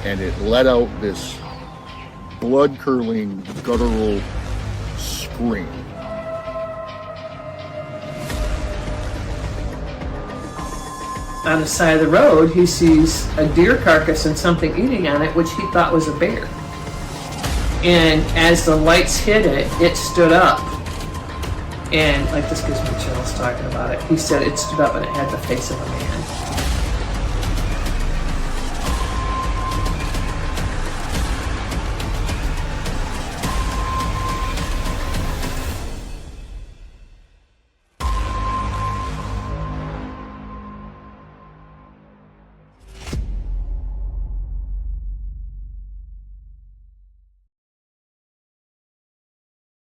and it let out this blood-curdling, guttural scream. On the side of the road, he sees a deer carcass and something eating on it, which he thought was a bear. And as the lights hit it, it stood up. And, like, this gives me chills talking about it. He said it stood up and it had the face of a man.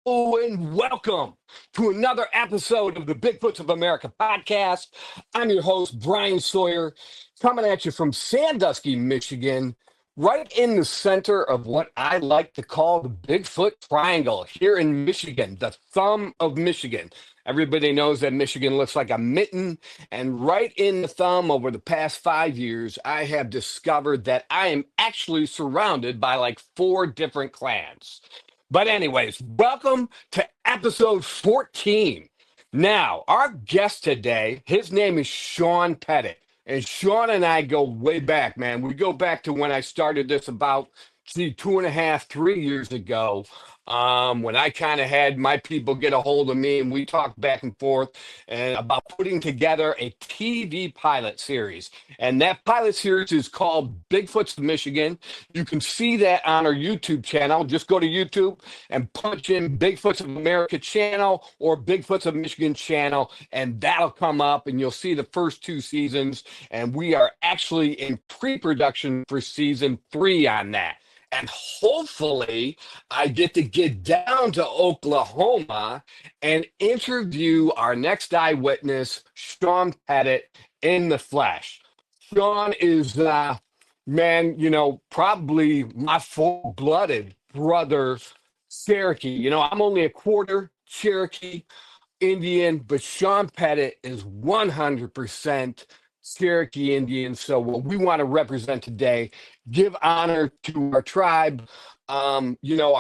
Hello and welcome to another episode of the Bigfoots of America podcast. I'm your host, Bryan Sawyer, coming at you from Sandusky, Michigan, right in the center of what I like to call the Bigfoot Triangle here in Michigan, the thumb of Michigan. Everybody knows that Michigan looks like a mitten, and right in the thumb over the past 5 years, I have discovered that I am actually surrounded by like 4 different clans. But anyways, welcome to episode 14. Now, our guest today, his name is Shawn Pettit. And Shawn and I go way back, man. We go back to when I started this about 2.5, 3 years ago. When I kind of had my people get a hold of me and we talked back and forth and about putting together a TV pilot series. And that pilot series is called Bigfoots of Michigan. You can see that on our YouTube channel. Just go to YouTube and punch in Bigfoots of America channel or Bigfoots of Michigan channel, and that'll come up and you'll see the first 2 seasons. And we are actually in pre-production for season 3 on that. And hopefully I get to get down to Oklahoma and interview our next eyewitness, Shawn Pettit, in the flesh. Shawn is, man, probably my full-blooded brother, Cherokee. I'm only a quarter Cherokee Indian, but Shawn Pettit is 100% Cherokee Indian. So what we want to represent today, give honor to our tribe. Our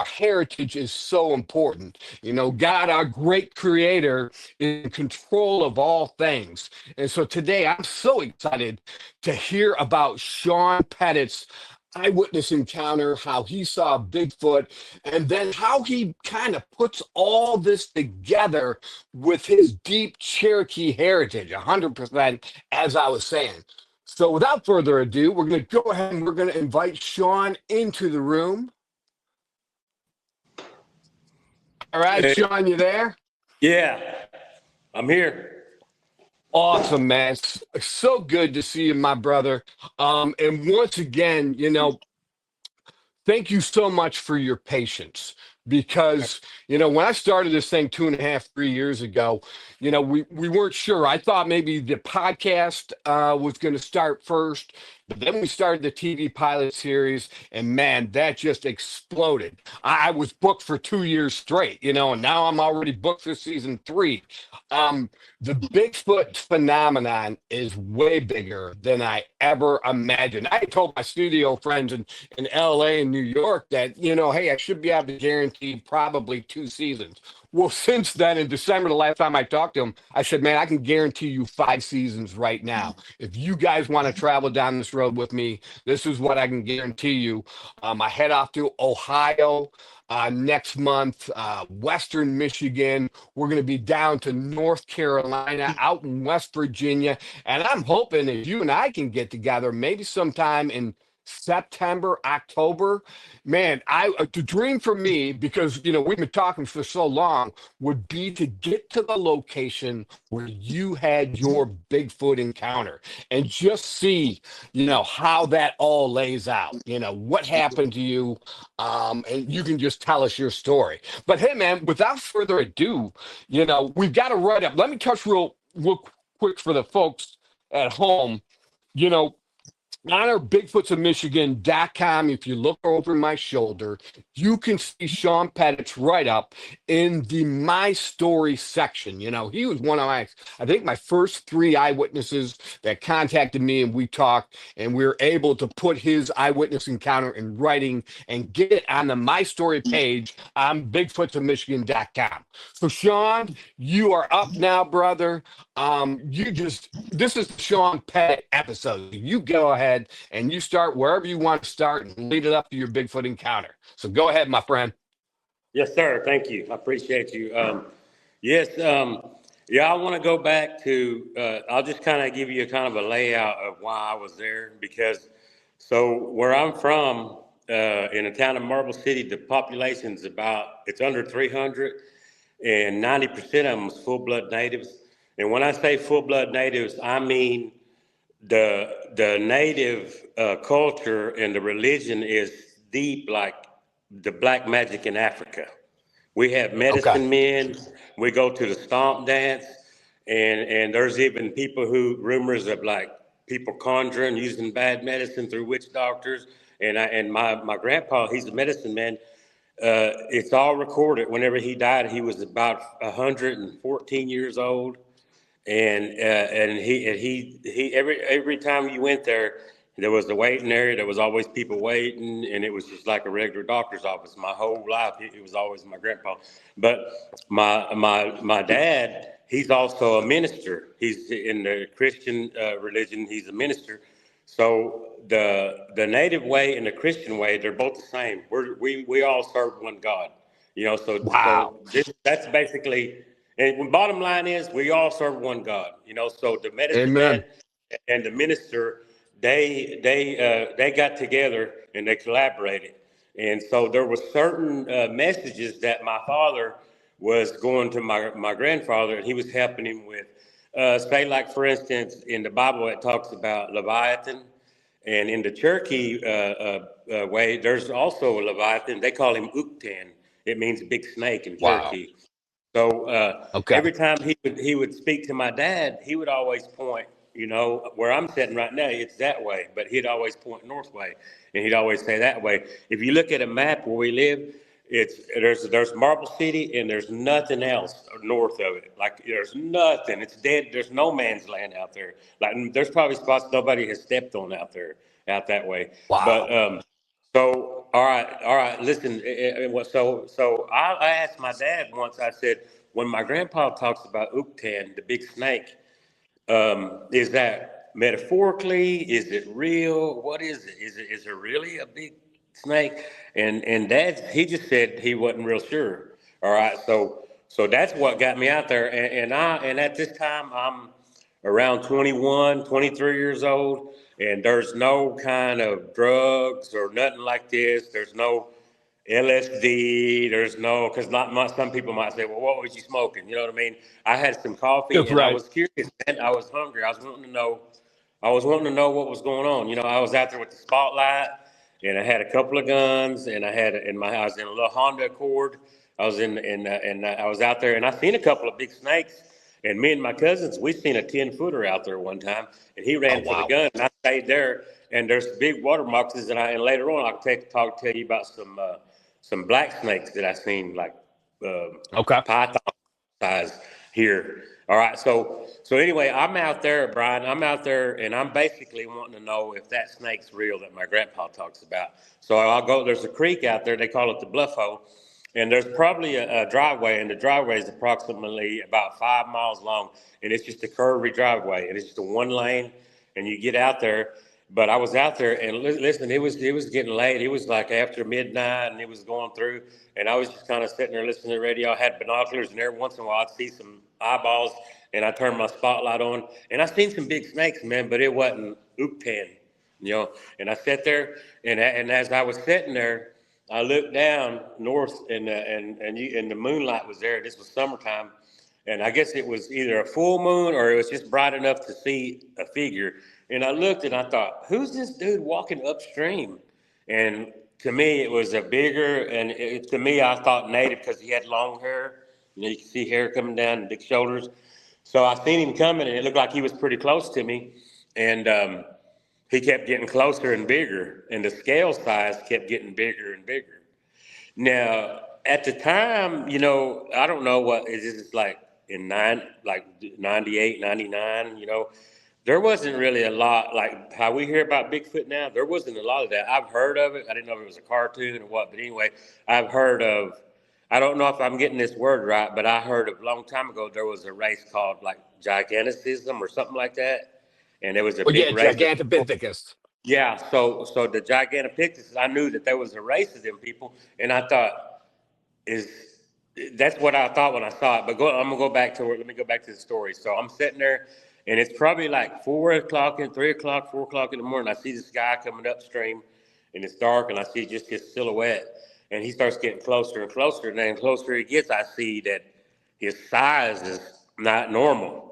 heritage is so important. God, our great creator, is in control of all things. And so today I'm so excited to hear about Shawn Pettit's eyewitness encounter, how he saw Bigfoot, and then how he kind of puts all this together with his deep Cherokee heritage, 100%, as I was saying. So without further ado, we're going to go ahead and we're going to invite Shawn into the room. All right, Hey. Shawn, you there? Yeah, I'm here. Awesome, man. So good to see you, my brother. And once again, thank you so much for your patience because, when I started this thing 2.5, 3 years ago, we weren't sure. I thought maybe the podcast was going to start first, but then we started the TV pilot series and man, that just exploded. I was booked for 2 years straight, and now I'm already booked for season 3. The Bigfoot phenomenon is way bigger than I ever imagined. I told my studio friends in LA and New York that, hey, I should be able to guarantee probably 2 seasons. Well, since then, in December, the last time I talked to him, I said, man, I can guarantee you 5 seasons right now. If you guys want to travel down this road with me, this is what I can guarantee you. I head off to Ohio next month, Western Michigan. We're going to be down to North Carolina, out in West Virginia. And I'm hoping if you and I can get together, maybe sometime in September, October, man, the dream for me, because we've been talking for so long, would be to get to the location where you had your Bigfoot encounter and just see, how that all lays out. What happened to you, and you can just tell us your story. But hey, man, without further ado, we've got to write up. Let me touch real quick for the folks at home. On our bigfootsofmichigan.com, if you look over my shoulder, you can see Shawn Pettit's write-up in the My Story section. You know, he was one of I think my first three eyewitnesses that contacted me, and we talked, and we were able to put his eyewitness encounter in writing and get it on the My Story page on bigfootsofmichigan.com. So, Shawn, you are up now, brother. This is the Shawn Pettit episode. You go ahead and you start wherever you want to start and lead it up to your Bigfoot encounter. So go ahead, my friend. Yes, sir. Thank you. I appreciate you. Yes. Yeah, I want to go back to, I'll just kind of give you a kind of a layout of why I was there because, so where I'm from, in the town of Marble City, the population's it's under 300 and 90% of them is full-blood natives. And when I say full-blood natives, I mean the native culture and the religion is deep like the black magic in Africa. We have medicine men. We go to the stomp dance, and there's even people who rumors of like people conjuring using bad medicine through witch doctors. And my grandpa, he's a medicine man. It's all recorded. Whenever he died, he was about 114 years old. And he every time you went there was a waiting area. There was always people waiting, and it was just like a regular doctor's office. My whole life, it was always my grandpa. But my dad, he's also a minister. He's in the Christian religion. He's a minister. So the native way and the Christian way, they're both the same. We all serve one God. You know, Wow. that's basically. And bottom line is, we all serve one God, you know. So the medicine Amen. man and the minister, they got together and they collaborated. And so there were certain messages that my father was going to my grandfather, and he was helping him with. Say, like for instance, in the Bible, it talks about Leviathan, and in the Cherokee way, there's also a Leviathan. They call him Uktan. It means big snake in Wow. Cherokee. So Okay. every time he would speak to my dad, he would always point, you know, where I'm sitting right now, it's that way, but he'd always point north way, and he'd always say that way. If you look at a map where we live, there's Marble City, and there's nothing else north of it. Like there's nothing. It's dead. There's no man's land out there. Like there's probably spots nobody has stepped on out there, out that way. Wow. But so, all right. Listen, so I asked my dad once. I said, when my grandpa talks about Uktan, the big snake, is that metaphorically? Is it real? What is it? Is it really a big snake? And Dad, he just said he wasn't real sure. All right, so that's what got me out there. And at this time I'm around 21, 23 years old, and there's no kind of drugs or nothing like this. There's no LSD. There's no, because some people might say, well, what was you smoking? You know what I mean? I had some coffee, That's and I right. was curious, man. I was hungry. I was wanting to know. I was wanting to know what was going on. You know, I was out there with the spotlight, and I had a couple of guns, and I was in a little Honda Accord. I was I was out there, and I seen a couple of big snakes. And me and my cousins, we seen a 10-footer out there one time, and he ran for the gun, and I stayed there. And there's big water boxes, and later on I'll tell you about some black snakes that I seen, like python size here. All right, so anyway, I'm out there, Brian. I'm out there, and I'm basically wanting to know if that snake's real that my grandpa talks about. So I'll go. There's a creek out there. They call it the Bluff Hole. And there's probably a driveway, and the driveway is approximately about 5 miles long, and it's just a curvy driveway, and it's just a one lane, and you get out there. But I was out there, and listen, it was getting late. It was like after midnight, and it was going through, and I was just kind of sitting there listening to the radio. I had binoculars, and every once in a while I'd see some eyeballs, and I turned my spotlight on, and I seen some big snakes, man, but it wasn't Uktan, you know. And I sat there, and as I was sitting there, I looked down north, and the moonlight was there. This was summertime, and I guess it was either a full moon or it was just bright enough to see a figure. And I looked, and I thought, "Who's this dude walking upstream?" And to me, it was a bigger, and to me, I thought native because he had long hair. You know, you can see hair coming down and big shoulders. So I seen him coming, and it looked like he was pretty close to me. And he kept getting closer and bigger, and the scale size kept getting bigger and bigger. Now, at the time, I don't know what is this like in 98, 99, there wasn't really a lot like how we hear about Bigfoot now. There wasn't a lot of that. I've heard of it. I didn't know if it was a cartoon or what, but anyway, I've heard of, I don't know if I'm getting this word right, but I heard of a long time ago, there was a race called like giganticism or something like that. And there was a Well, big yeah, race. Gigantopithecus. Yeah, so the Gigantopithecus, I knew that there was a race of them people, and I thought, is that's what I thought when I saw it. But I'm gonna go back to let me go back to the story. So I'm sitting there, and it's probably like 4 o'clock and 3 o'clock, 4 o'clock in the morning. I see this guy coming upstream, and it's dark, and I see just his silhouette, and he starts getting closer and closer, and then the closer he gets, I see that his size is not normal.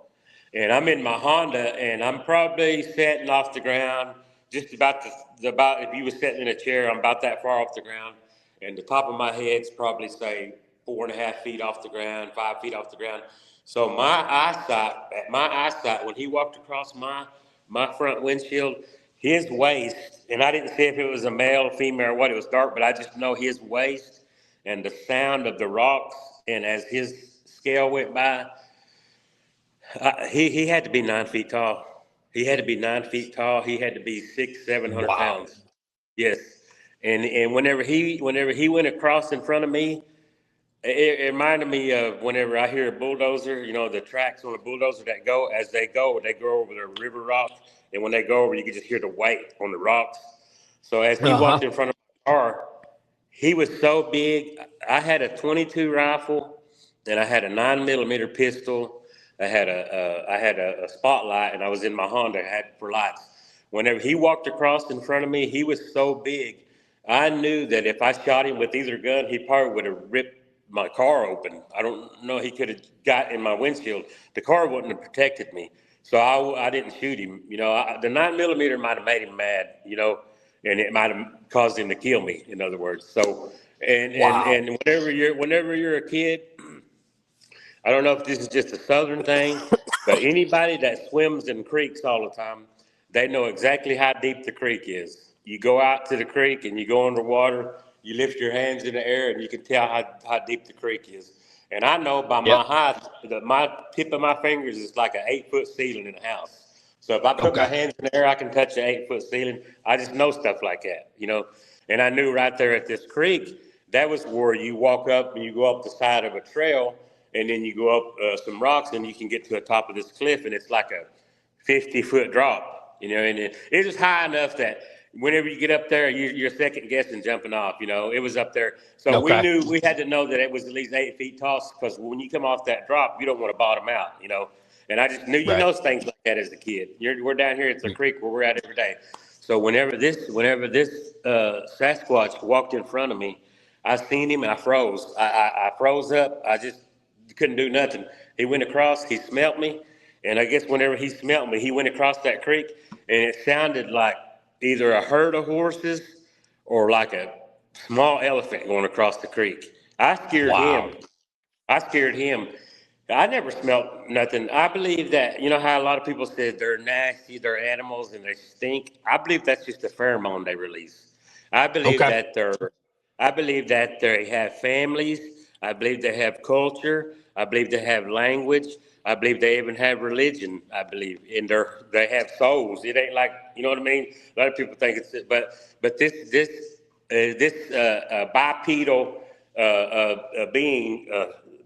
And I'm in my Honda, and I'm probably sitting off the ground, just about if you were sitting in a chair, I'm about that far off the ground, and the top of my head's probably say 4.5 feet off the ground, 5 feet off the ground. So my eyesight, when he walked across my front windshield, his waist, and I didn't see if it was a male, female, or what. It was dark, but I just know his waist and the sound of the rocks, and as his scale went by. He had to be 9 feet tall. He had to be 9 feet tall. He had to be 700 Wow. pounds. Yes, and whenever he went across in front of me, it reminded me of whenever I hear a bulldozer. The tracks on a bulldozer that go as they go over the river rocks, and when they go over, you can just hear the weight on the rocks. So as he Uh-huh. walked in front of my car, he was so big. I had a 22 rifle, and I had a 9mm pistol. I had a spotlight, and I was in my Honda. I had for lights. Whenever he walked across in front of me, he was so big. I knew that if I shot him with either gun, he probably would have ripped my car open. I don't know. He could have got in my windshield. The car wouldn't have protected me, so I didn't shoot him. The 9mm might have made him mad. And it might have caused him to kill me. In other words, so Wow. and whenever you're a kid. I don't know if this is just a southern thing, but anybody that swims in creeks all the time, they know exactly how deep the creek is. You go out to the creek and you go underwater, you lift your hands in the air, and you can tell how deep the creek is. And I know by Yep. my height that my tip of my fingers is like an 8 foot ceiling in a house. So if I put my Okay. hands in the air, I can touch the 8 foot ceiling. I just know stuff like that. And I knew right there at this creek, that was where you walk up and you go up the side of a trail, and then you go up some rocks, and you can get to the top of this cliff, and it's like a 50-foot drop, and it's just high enough that whenever you get up there, you're second guessing jumping off. It was up there, so Okay. we had to know that it was at least 8 feet tall, because when you come off that drop, you don't want to bottom out. And I just knew Right. things like that as a kid. We're down here at the creek where we're at every day. So whenever this Sasquatch walked in front of me, I seen him and I froze. I froze up. I just couldn't do nothing. He went across, he smelt me, and I guess whenever he smelt me, he went across that creek, and it sounded like either a herd of horses or like a small elephant going across the creek. I scared Wow. him. I scared him. I never smelt nothing. I believe that, how a lot of people say they're nasty, they're animals, and they stink. I believe that's just a pheromone they release. I believe Okay. that they're I believe that they have families. I believe they have culture. I believe they have language. I believe they even have religion. I believe, and they have souls. It ain't like, you know what I mean. A lot of people think but this bipedal being,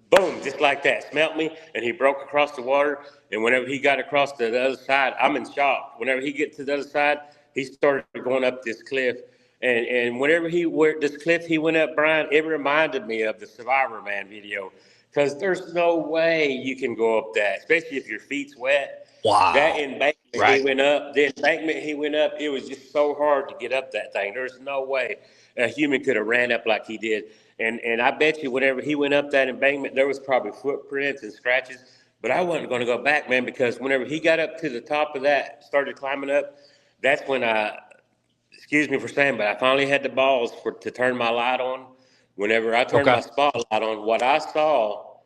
boom, just like that, smelt me, and he broke across the water. And whenever he got across to the other side, I'm in shock. Whenever he get to the other side, he started going up this cliff. And whenever this cliff he went up, Brian, it reminded me of the Survivor Man video, because there's no way you can go up that, especially if your feet's wet. That Wow. embankment he Right. went up, the embankment he went up, it was just so hard to get up that thing. There's no way a human could have ran up like he did. And I bet you whenever he went up that embankment, there was probably footprints and scratches. But I wasn't going to go back, man, because whenever he got up to the top of that, started climbing up, that's when excuse me for saying, but I finally had the balls to turn my light on. Whenever I turned Okay. my spotlight on, what I saw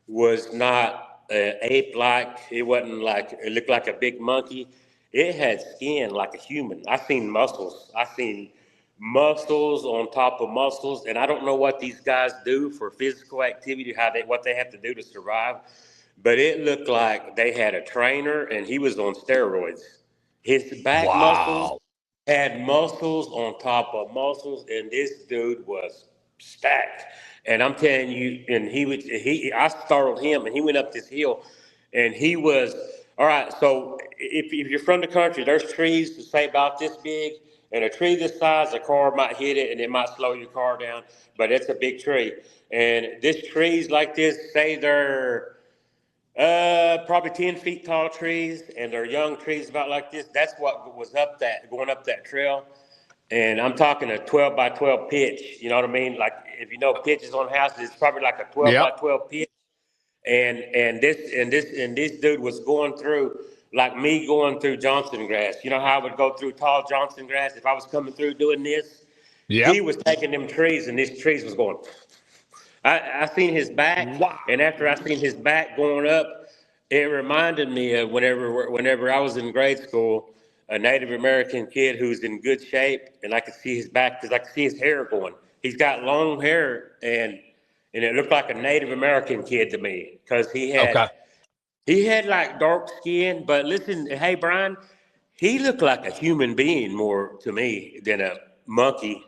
was not ape-like. It wasn't like, it looked like a big monkey. it had skin like a human. I seen muscles. I seen muscles on top of muscles, and I don't know what these guys do for physical activity, what they have to do to survive, but it looked like they had a trainer and he was on steroids. His back muscles Wow. had muscles on top of muscles, and this dude was stacked. And I'm telling you, and I startled him, and he went up this hill, and he was all right. So if you're from the country, there's trees say about this big, and a tree this size, a car might hit it, and it might slow your car down. But it's a big tree, and this trees like this, say they're probably 10 feet tall trees, and they're young trees about like this. That's what was going up that trail. And I'm talking a 12 by 12 pitch. You know what I mean? Like if you know pitches on houses, it's probably like a 12 by Yep. 12 pitch. And this dude was going through like me going through Johnson grass. You know how I would go through tall Johnson grass if I was coming through doing this? Yep. He was taking them trees, and these trees was going. I seen his back, Wow. and after I seen his back going up, it reminded me of whenever I was in grade school, a Native American kid who's in good shape, and I could see his back because I could see his hair going. He's got long hair, and it looked like a Native American kid to me because Okay. he had like dark skin. But listen, hey Brian, he looked like a human being more to me than a monkey.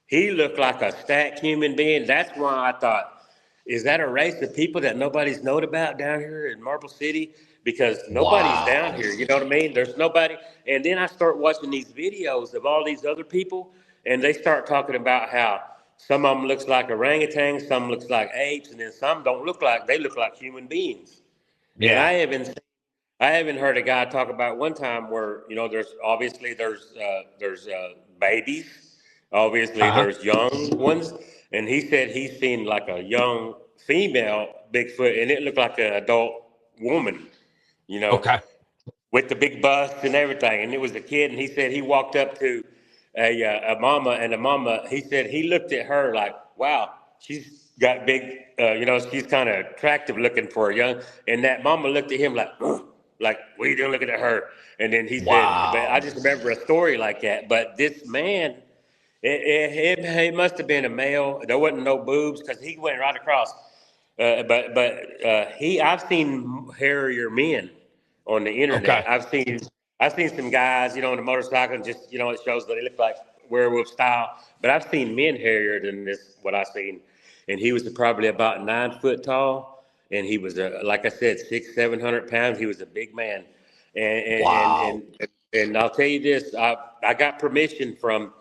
He looked like a stacked human being. That's why I thought, is that a race of people that nobody's known about down here in Marble City? Because nobody's down Wow. here. You know what I mean? There's nobody. And then I start watching these videos of all these other people, and they start talking about how some of them looks like orangutans, some looks like apes, and then some don't look like, they look like human beings. And Yeah. I haven't heard a guy talk about one time where, there's obviously there's babies, obviously Uh-huh. there's young ones, and he said he's seen like a young female Bigfoot, and it looked like an adult woman, you know, Okay. with the big bust and everything. And it was a kid, and he said he walked up to a mama, and the mama, he said he looked at her like, wow, she's got big, she's kind of attractive looking for a young. And that mama looked at him like, like, what are you doing looking at her? And then he said, but I Wow. just remember a story like that. But this man, it must have been a male. There wasn't no boobs because he went right across. I've seen hairier men on the internet. Okay. I've seen some guys, on a motorcycle, and just, it shows that they look like werewolf style. But I've seen men hairier than this, what I've seen. And he was probably about 9 foot tall. And he was, like I said, 600-700 pounds. He was a big man. And, and, Wow. and, and, and I'll tell you this, I got permission from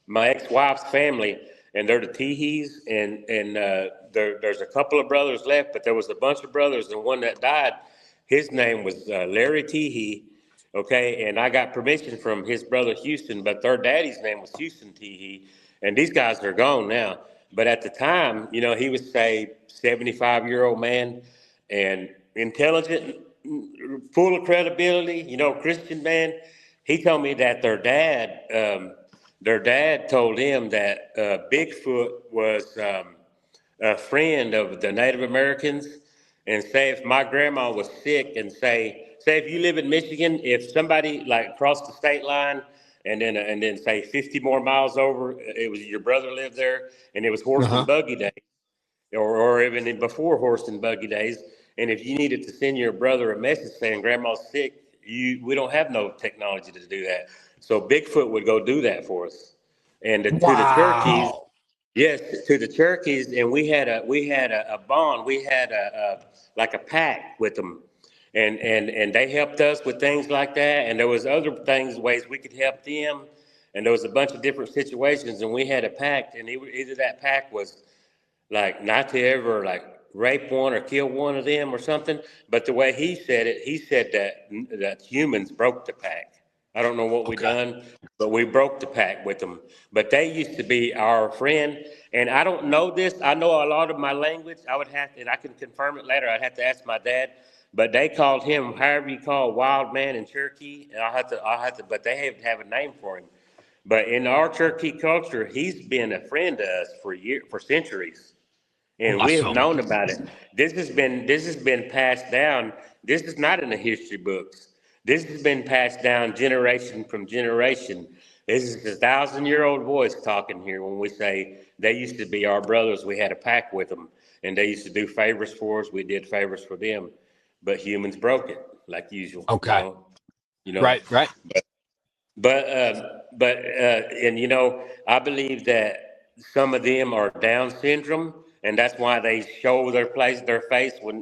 my ex-wife's family, and they're the Teehees, and there's a couple of brothers left, but there was a bunch of brothers, and one that died, his name was Larry Teehee, okay, and I got permission from his brother Houston, but their daddy's name was Houston Teehee, and these guys are gone now. But at the time, he was, say, 75-year-old man, and intelligent, full of credibility, Christian man. He told me that their dad told him that Bigfoot was a friend of the Native Americans, and say if my grandma was sick, and say if you live in Michigan, if somebody like crossed the state line, and then say 50 more miles over, it was your brother lived there, and it was horse and Uh-huh. buggy days, or even before horse and buggy days, and if you needed to send your brother a message saying grandma's sick, we don't have no technology to do that. So Bigfoot would go do that for us. And to the Cherokees, Wow. yes, to the Cherokees, and we had a bond. We had like a pact with them, and they helped us with things like that. And there was other ways we could help them. And there was a bunch of different situations, and we had a pact. And either that pact was like not to ever like rape one or kill one of them or something. But the way he said that humans broke the pact. I don't know what we Okay. done, but we broke the pact with them. But they used to be our friend. And I don't know this. I know a lot of my language. I would have to, and I can confirm it later. I'd have to ask my dad. But they called him however you call wild man in Cherokee. And but they have a name for him. But in our Cherokee culture, he's been a friend to us for centuries, and we have Awesome. known about it. This has been passed down. This is not in the history books, This has been passed down generation from generation. This is a 1,000-year-old voice talking here when we say they used to be our brothers. We had a pact with them, and they used to do favors for us. We did favors for them, but humans broke it like usual. Okay. You know. Right. Right. And I believe that some of them are Down syndrome, and that's why they show their face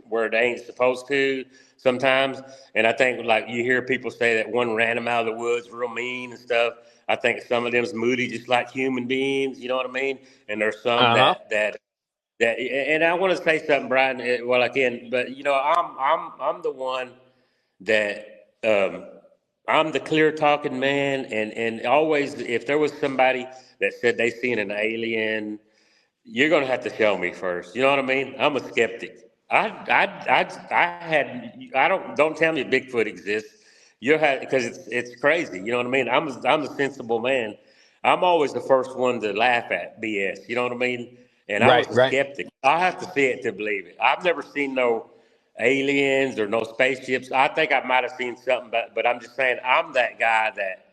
where they ain't supposed to sometimes. And I think like you hear people say that one ran them out of the woods real mean and stuff. I think some of them's moody, just like human beings. You know what I mean? And there's some Uh huh. that. And I want to say something, Brian. Well, I can, but I'm the one that I'm the clear talking man, and always if there was somebody that said they seen an alien, you're gonna have to show me first. You know what I mean? I'm a skeptic. Don't tell me Bigfoot exists. You have because it's crazy. You know what I mean? I'm a sensible man. I'm always the first one to laugh at BS. You know what I mean? And I was Right. a Right. skeptic. I have to see it to believe it. I've never seen no aliens or no spaceships. I think I might have seen something, but I'm just saying I'm that guy that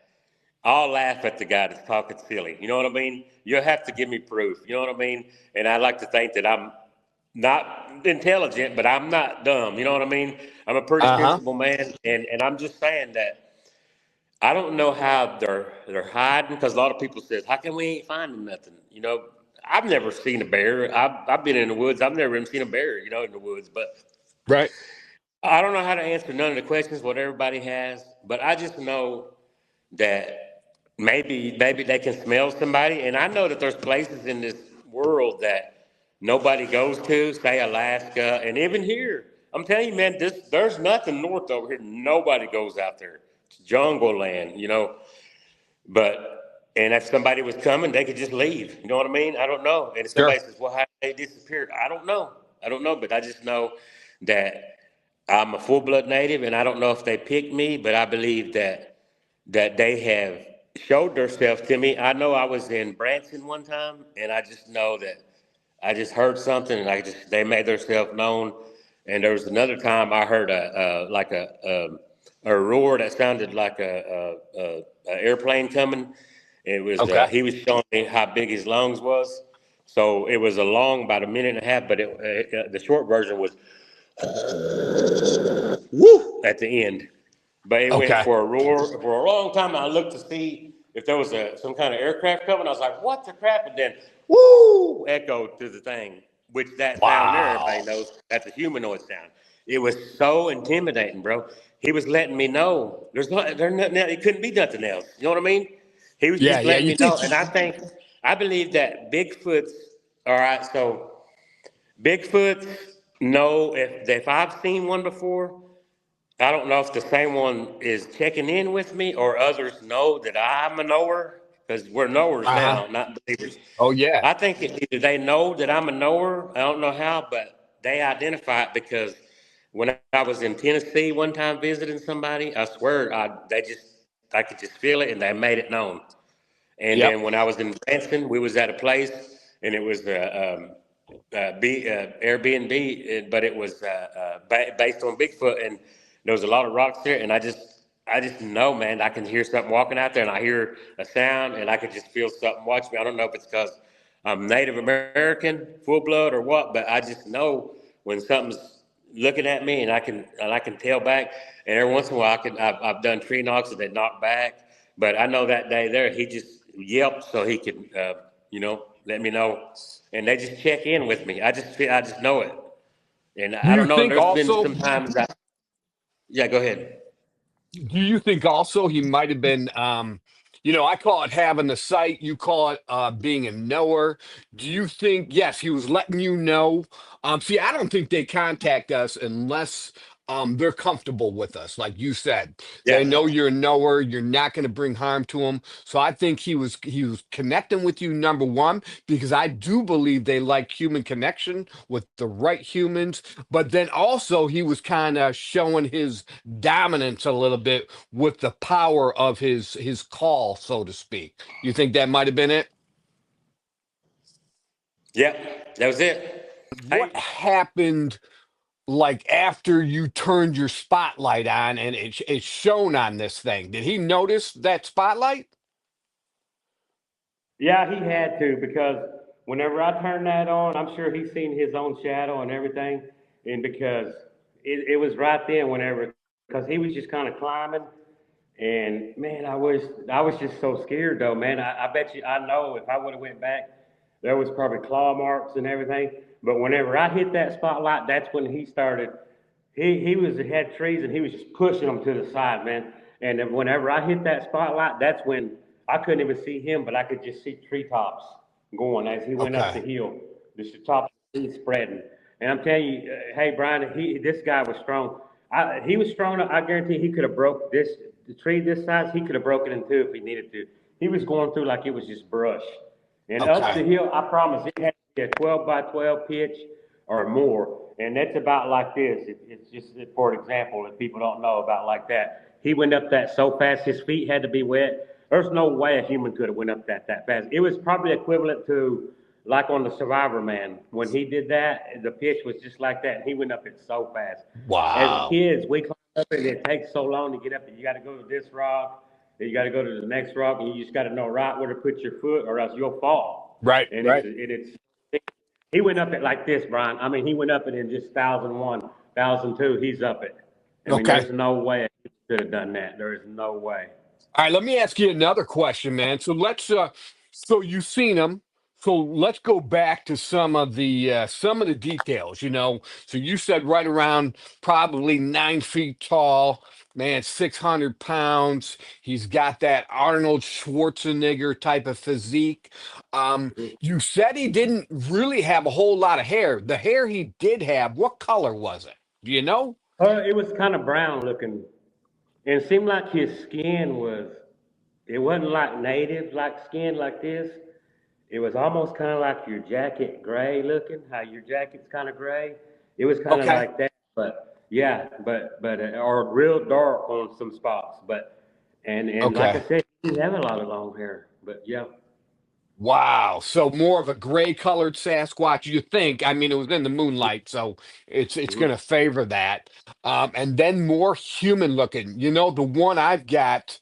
I'll laugh at the guy that's talking silly. You know what I mean? You'll have to give me proof. You know what I mean? And I like to think that I'm not intelligent, but I'm not dumb. You know what I mean? I'm a pretty Uh huh. sensible man, and I'm just saying that I don't know how they're hiding because a lot of people says, "How come we ain't finding nothing?" I've never seen a bear. I've been in the woods. I've never even seen a bear. In the woods, but Right. I don't know how to answer none of the questions what everybody has. But I just know that maybe they can smell somebody, and I know that there's places in this world that nobody goes to, say Alaska, and even here. I'm telling you, man, there's nothing north over here. Nobody goes out there. It's jungle land. And if somebody was coming, they could just leave. You know what I mean? I don't know. And if somebody Sure. says, "Well, how did they disappear?" I don't know. I don't know, but I just know that I'm a full blood native, and I don't know if they picked me, but I believe that they have showed themselves to me. I know I was in Branson one time, and I just know that I just heard something, and they made themselves known. And there was another time I heard a roar that sounded like a airplane coming. It was Okay. he was showing me how big his lungs was. So it was a long, about a minute and a half, but the short version was woo at the end. But it went Okay. for a roar for a long time. I looked to see if there was some kind of aircraft coming. I was like, "What the crap?" And then woo echoed through the thing, which that sound there, everybody Wow. knows that's a humanoid sound. It was so intimidating, bro. He was letting me know it couldn't be nothing else. You know what I mean? He was Yeah. just Yeah. letting You me know, think? and I believe that Bigfoot's all right. So Bigfoots know if I've seen one before. I don't know if the same one is checking in with me or others know that I'm a knower because we're knowers Uh huh. now, not believers. Oh yeah. I think either they know that I'm a knower. I don't know how, but they identify it because when I was in Tennessee one time visiting somebody, I swear I could just feel it and they made it known. And Yep. then when I was in Branson, we was at a place and it was Airbnb, but it was based on Bigfoot, and there was a lot of rocks there. And I just know, man, I can hear something walking out there, and I hear a sound, and I can just feel something watching me. I don't know if it's because I'm Native American, full blood, or what, but I just know when something's looking at me, and I can tell back. And every once in a while, I've done tree knocks and they knock back. But I know that day there, he just yelped so he could, let me know. And they just check in with me. I just know it. And Do I you don't know. think There's been also? some times yeah, go ahead. Do you think also he might have been, I call it having the sight, you call it being a knower. Do you think, yes, he was letting you know? See, I don't think they contact us unless they're comfortable with us. Like you said, they Yeah. know you're a knower, you're not going to bring harm to them. So I think he was connecting with you, number one, because I do believe they like human connection with the right humans. But then also he was kind of showing his dominance a little bit with the power of his call, so to speak. You think that might have been it? Yeah. That was it. What Hey, happened? like after you turned your spotlight on and it's shown on this thing? Did he notice that spotlight? Yeah, he had to because whenever I turned that on, I'm sure he's seen his own shadow and everything. And because it was right then, whenever, because he was just kind of climbing. And man, I was just so scared though, man. I bet you I know if I would have went back, there was probably claw marks and everything. But whenever I hit that spotlight, that's when he started. He had trees and he was just pushing them to the side, man. And then whenever I hit that spotlight, that's when I couldn't even see him, but I could just see treetops going as he went up the Okay. hill. The tops spreading. And I'm telling you, hey Brian, this guy was strong. He was strong. I guarantee he could have broke the tree this size. He could have broken it in two if he needed to. He was going through like it was just brush. And up the Okay. hill, I promise, it had to be a 12 by 12 pitch or more. And that's about like this. It's just, for example, if people don't know about like that. He went up that so fast, his feet had to be wet. There's no way a human could have went up that fast. It was probably equivalent to like on the Survivor Man. When he did that, the pitch was just like that, and he went up it so fast. As Wow. kids, we climb up it, it takes so long to get up, and you got to go to this rock, then you got to go to the next rock, and you just got to know right where to put your foot, or else you'll fall. Right. And Right. he went up it like this, Brian. I mean, he went up it in just 1001, 1002. He's up it. I mean, Okay. there's no way he could have done that. There is no way. All right, let me ask you another question, man. So so you've seen them. So let's go back to some of the details, you know. So you said right around probably 9 feet tall, man, 600 pounds. He's got that Arnold Schwarzenegger type of physique. You said he didn't really have a whole lot of hair. The hair he did have, what color was it? Do you know? It was kind of brown looking, and it seemed like his skin was. It wasn't like native like skin like this. It was almost kind of like your jacket gray looking. How your jacket's kind of gray. It was kind of Okay. like that, but yeah, but or real dark on some spots. But and like I Okay. said, he didn't have a lot of long hair. But yeah, Wow. So more of a gray colored Sasquatch, you think. I mean, it was in the moonlight, so it's mhm. gonna favor that. And then more human looking. You know, the one I've got,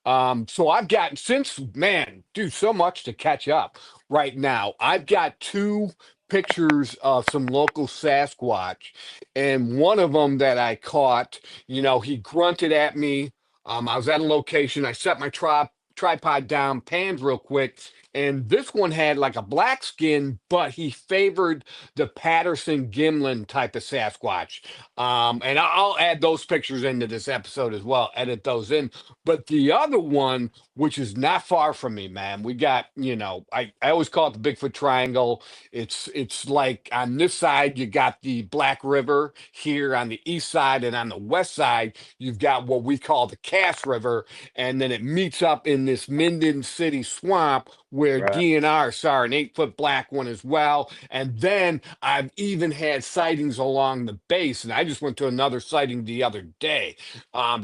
so I've got since man, dude, so much to catch up right now. I've got two pictures of some local Sasquatch, and one of them that I caught, you know, he grunted at me. I was at a location, I set my tripod down, panned real quick, and this one had like a black skin, but he favored the Patterson Gimlin type of Sasquatch. And I'll add those pictures into this episode as well, edit those in. But the other one, which is not far from me, man, we got, you know, I always call it the Bigfoot Triangle. It's like on this side, you got the Black River here on the east side, and on the west side, you've got what we call the Cass River, and then it meets up in this Minden City swamp where Right. DNR saw an 8 foot black one as well. And then I've even had sightings along the base, and I just went to another sighting the other day.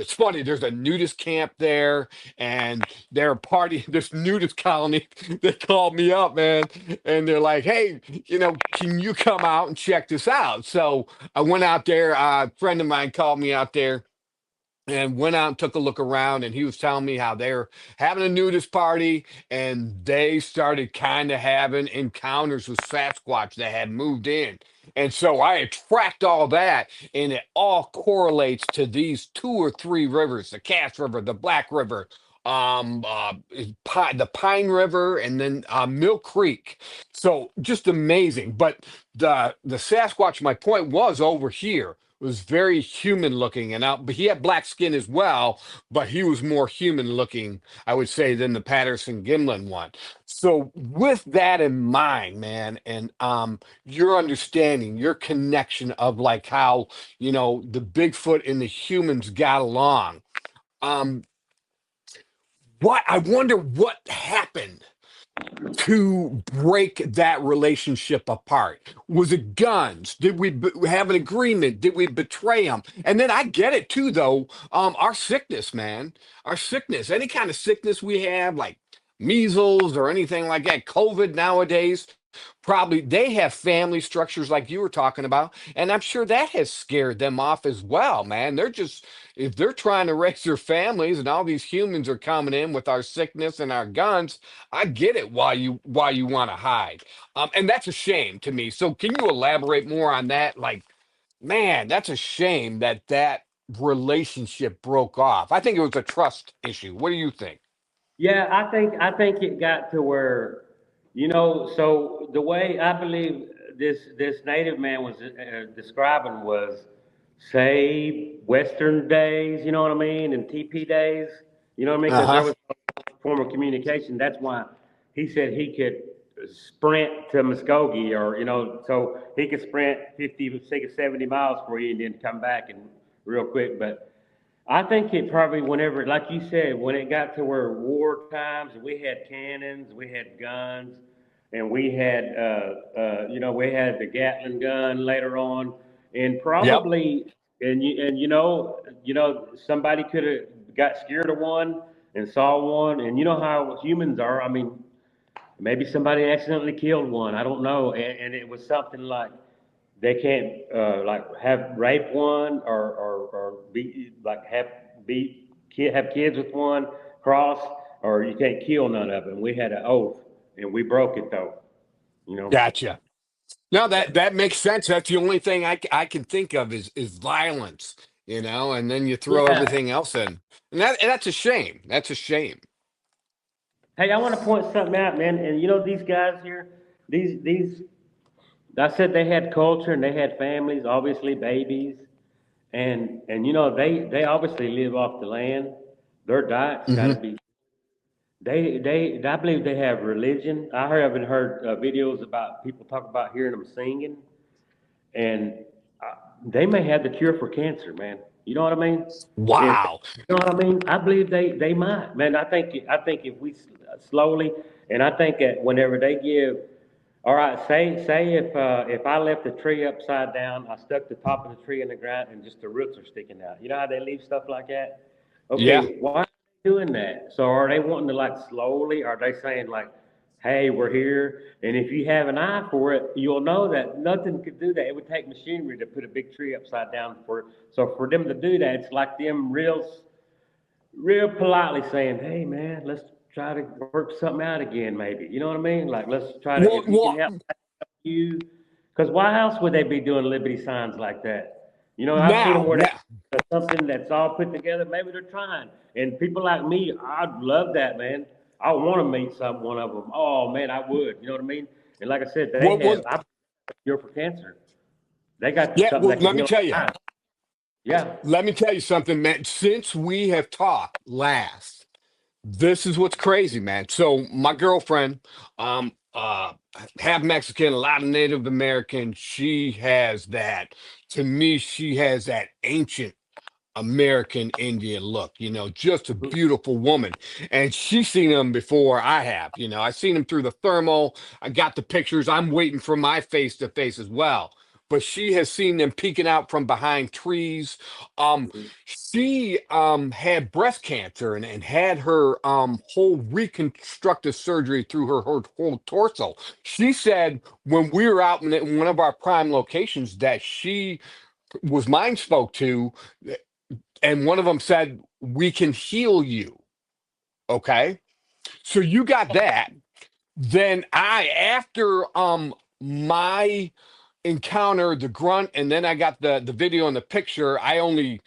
It's funny, there's a nudist camp there, and they're a party, this nudist colony, they called me up, man, and they're like, hey, you know, can you come out and check this out? So I went out there, a friend of mine called me out there and went out and took a look around, and he was telling me how they're having a nudist party and they started kind of having encounters with Sasquatch that had moved in. And so I had tracked all that, and it all correlates to these two or three rivers: the Cass River, the Black River, the Pine River, and then Mill Creek. So just amazing. But the Sasquatch, my point was over here was very human looking and out, but he had black skin as well, but he was more human looking, I would say, than the Patterson Gimlin one. So with that in mind, man, and your understanding, your connection of like how, you know, the Bigfoot and the humans got along. Um, what I wonder what happened to break that relationship apart? Was it guns? Did we have an agreement? Did we betray them? And then I get it too, though. Our sickness, man, our sickness, any kind of sickness we have, like measles or anything like that, COVID nowadays. Probably they have family structures like you were talking about, and I'm sure that has scared them off as well, man. They're just, if they're trying to raise their families and all these humans are coming in with our sickness and our guns, I get it why you want to hide. And that's a shame to me. So can you elaborate more on that? Like, man, that's a shame that that relationship broke off. I think it was a trust issue. What do you think? Yeah, I think it got to where, so the way I believe this native man was describing was, say, Western days, you know what I mean, and TP days, you know what I mean, because there Uh-huh. was no form of communication. That's why he said he could sprint to Muskogee, or so he could sprint 50, 60, 70 miles for you and then come back and real quick, but. I think it probably whenever, like you said, when it got to where war times, we had cannons, we had guns, and we had the Gatling gun later on, and Yep. probably, somebody could have got scared of one and saw one, and you know how humans are. I mean, maybe somebody accidentally killed one. I don't know, and it was something like they can't like have rape one or be like have kids with one cross, or you can't kill none of them. We had an oath and we broke it though. You know. Gotcha. No, that makes sense. That's the only thing I can think of is violence, and then you throw Yeah. everything else in, and that's a shame. That's a shame. Hey, I want to point something out, man. And these guys here, these I said they had culture and they had families, obviously babies, and they obviously live off the land. Their diet's got Hmm. to be. I believe they have religion. Haven't heard videos about people talk about hearing them singing, and they may have the cure for cancer, man. You know what I mean? And Wow. you know what I mean? I believe they might, man. I think if we slowly, and I think that whenever they give, all right, say if I left the tree upside down, I stuck the top of the tree in the ground, and just the roots are sticking out. You know how they leave stuff like that? Yeah. Okay, why are they doing that? So are they wanting to like slowly? Are they saying like, hey, we're here, and if you have an eye for it, you'll know that nothing could do that. It would take machinery to put a big tree upside down for. So for them to do that, it's like them real politely saying, hey man, let's try to work something out again, maybe. You know what I mean? Like let's try to Well, if you can well, help you, because why else would they be doing liberty signs like that? I've seen them now, where they now, something that's all put together. Maybe they're trying, and people like me, I'd love that, man. I want to meet one of them. Oh man, I would. You know what I mean? And like I said, they well, have I cure for cancer. They got yeah. something Well, that can let me heal. tell you. Yeah. Let me tell you something, man. Since we have talked last, this is what's crazy, man. So my girlfriend, half Mexican, a lot of Native American. She has that. To me, she has that ancient American Indian look, just a beautiful woman. And she's seen them before I have. I seen them through the thermal. I got the pictures. I'm waiting for my face to face as well. But she has seen them peeking out from behind trees. She had breast cancer and had her whole reconstructive surgery through her whole torso. She said when we were out in one of our prime locations that she was mind spoke to, and one of them said we can heal you. Okay, so you got that. Then I, after my encounter, the grunt, and then I got the video and the picture. I only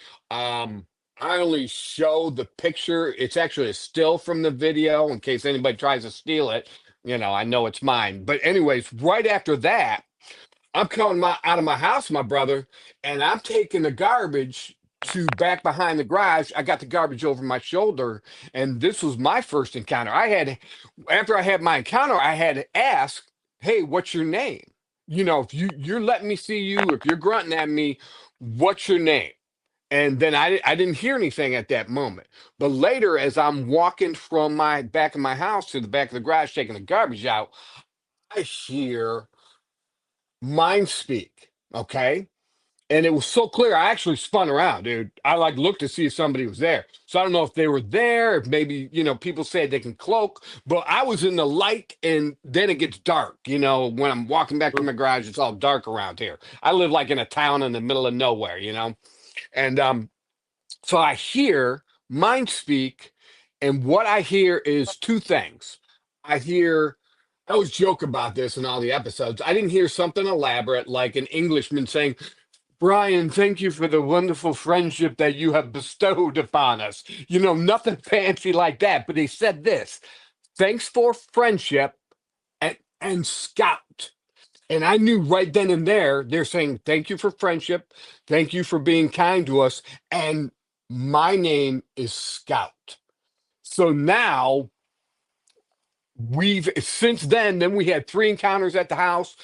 show the picture. It's actually a still from the video in case anybody tries to steal it. I know it's mine. But anyways, right after that, I'm coming out of my house, my brother, and I'm taking the garbage to back behind the garage. I got the garbage over my shoulder, and this was my first encounter. After I had my encounter, I had to ask, "Hey, what's your name? If you're letting me see you, if you're grunting at me, what's your name?" And then I didn't hear anything at that moment. But later, as I'm walking from my back of my house to the back of the garage, taking the garbage out, I hear mind speak. Okay. and it was so clear. I actually spun around, dude. I like looked to see if somebody was there. So I don't know if they were there, if maybe, people say they can cloak, but I was in the light and then it gets dark. When I'm walking back to my garage, it's all dark around here. I live like in a town in the middle of nowhere, and so I hear mind speak, and what I hear is two things. I hear, I always joke about this in all the episodes. I didn't hear something elaborate like an Englishman saying, Brian, thank you for the wonderful friendship that you have bestowed upon us. Nothing fancy like that. But he said this, thanks for friendship and scout. And I knew right then and there, they're saying, thank you for friendship. Thank you for being kind to us. And my name is Scout. So now we've since then we had three encounters at the house,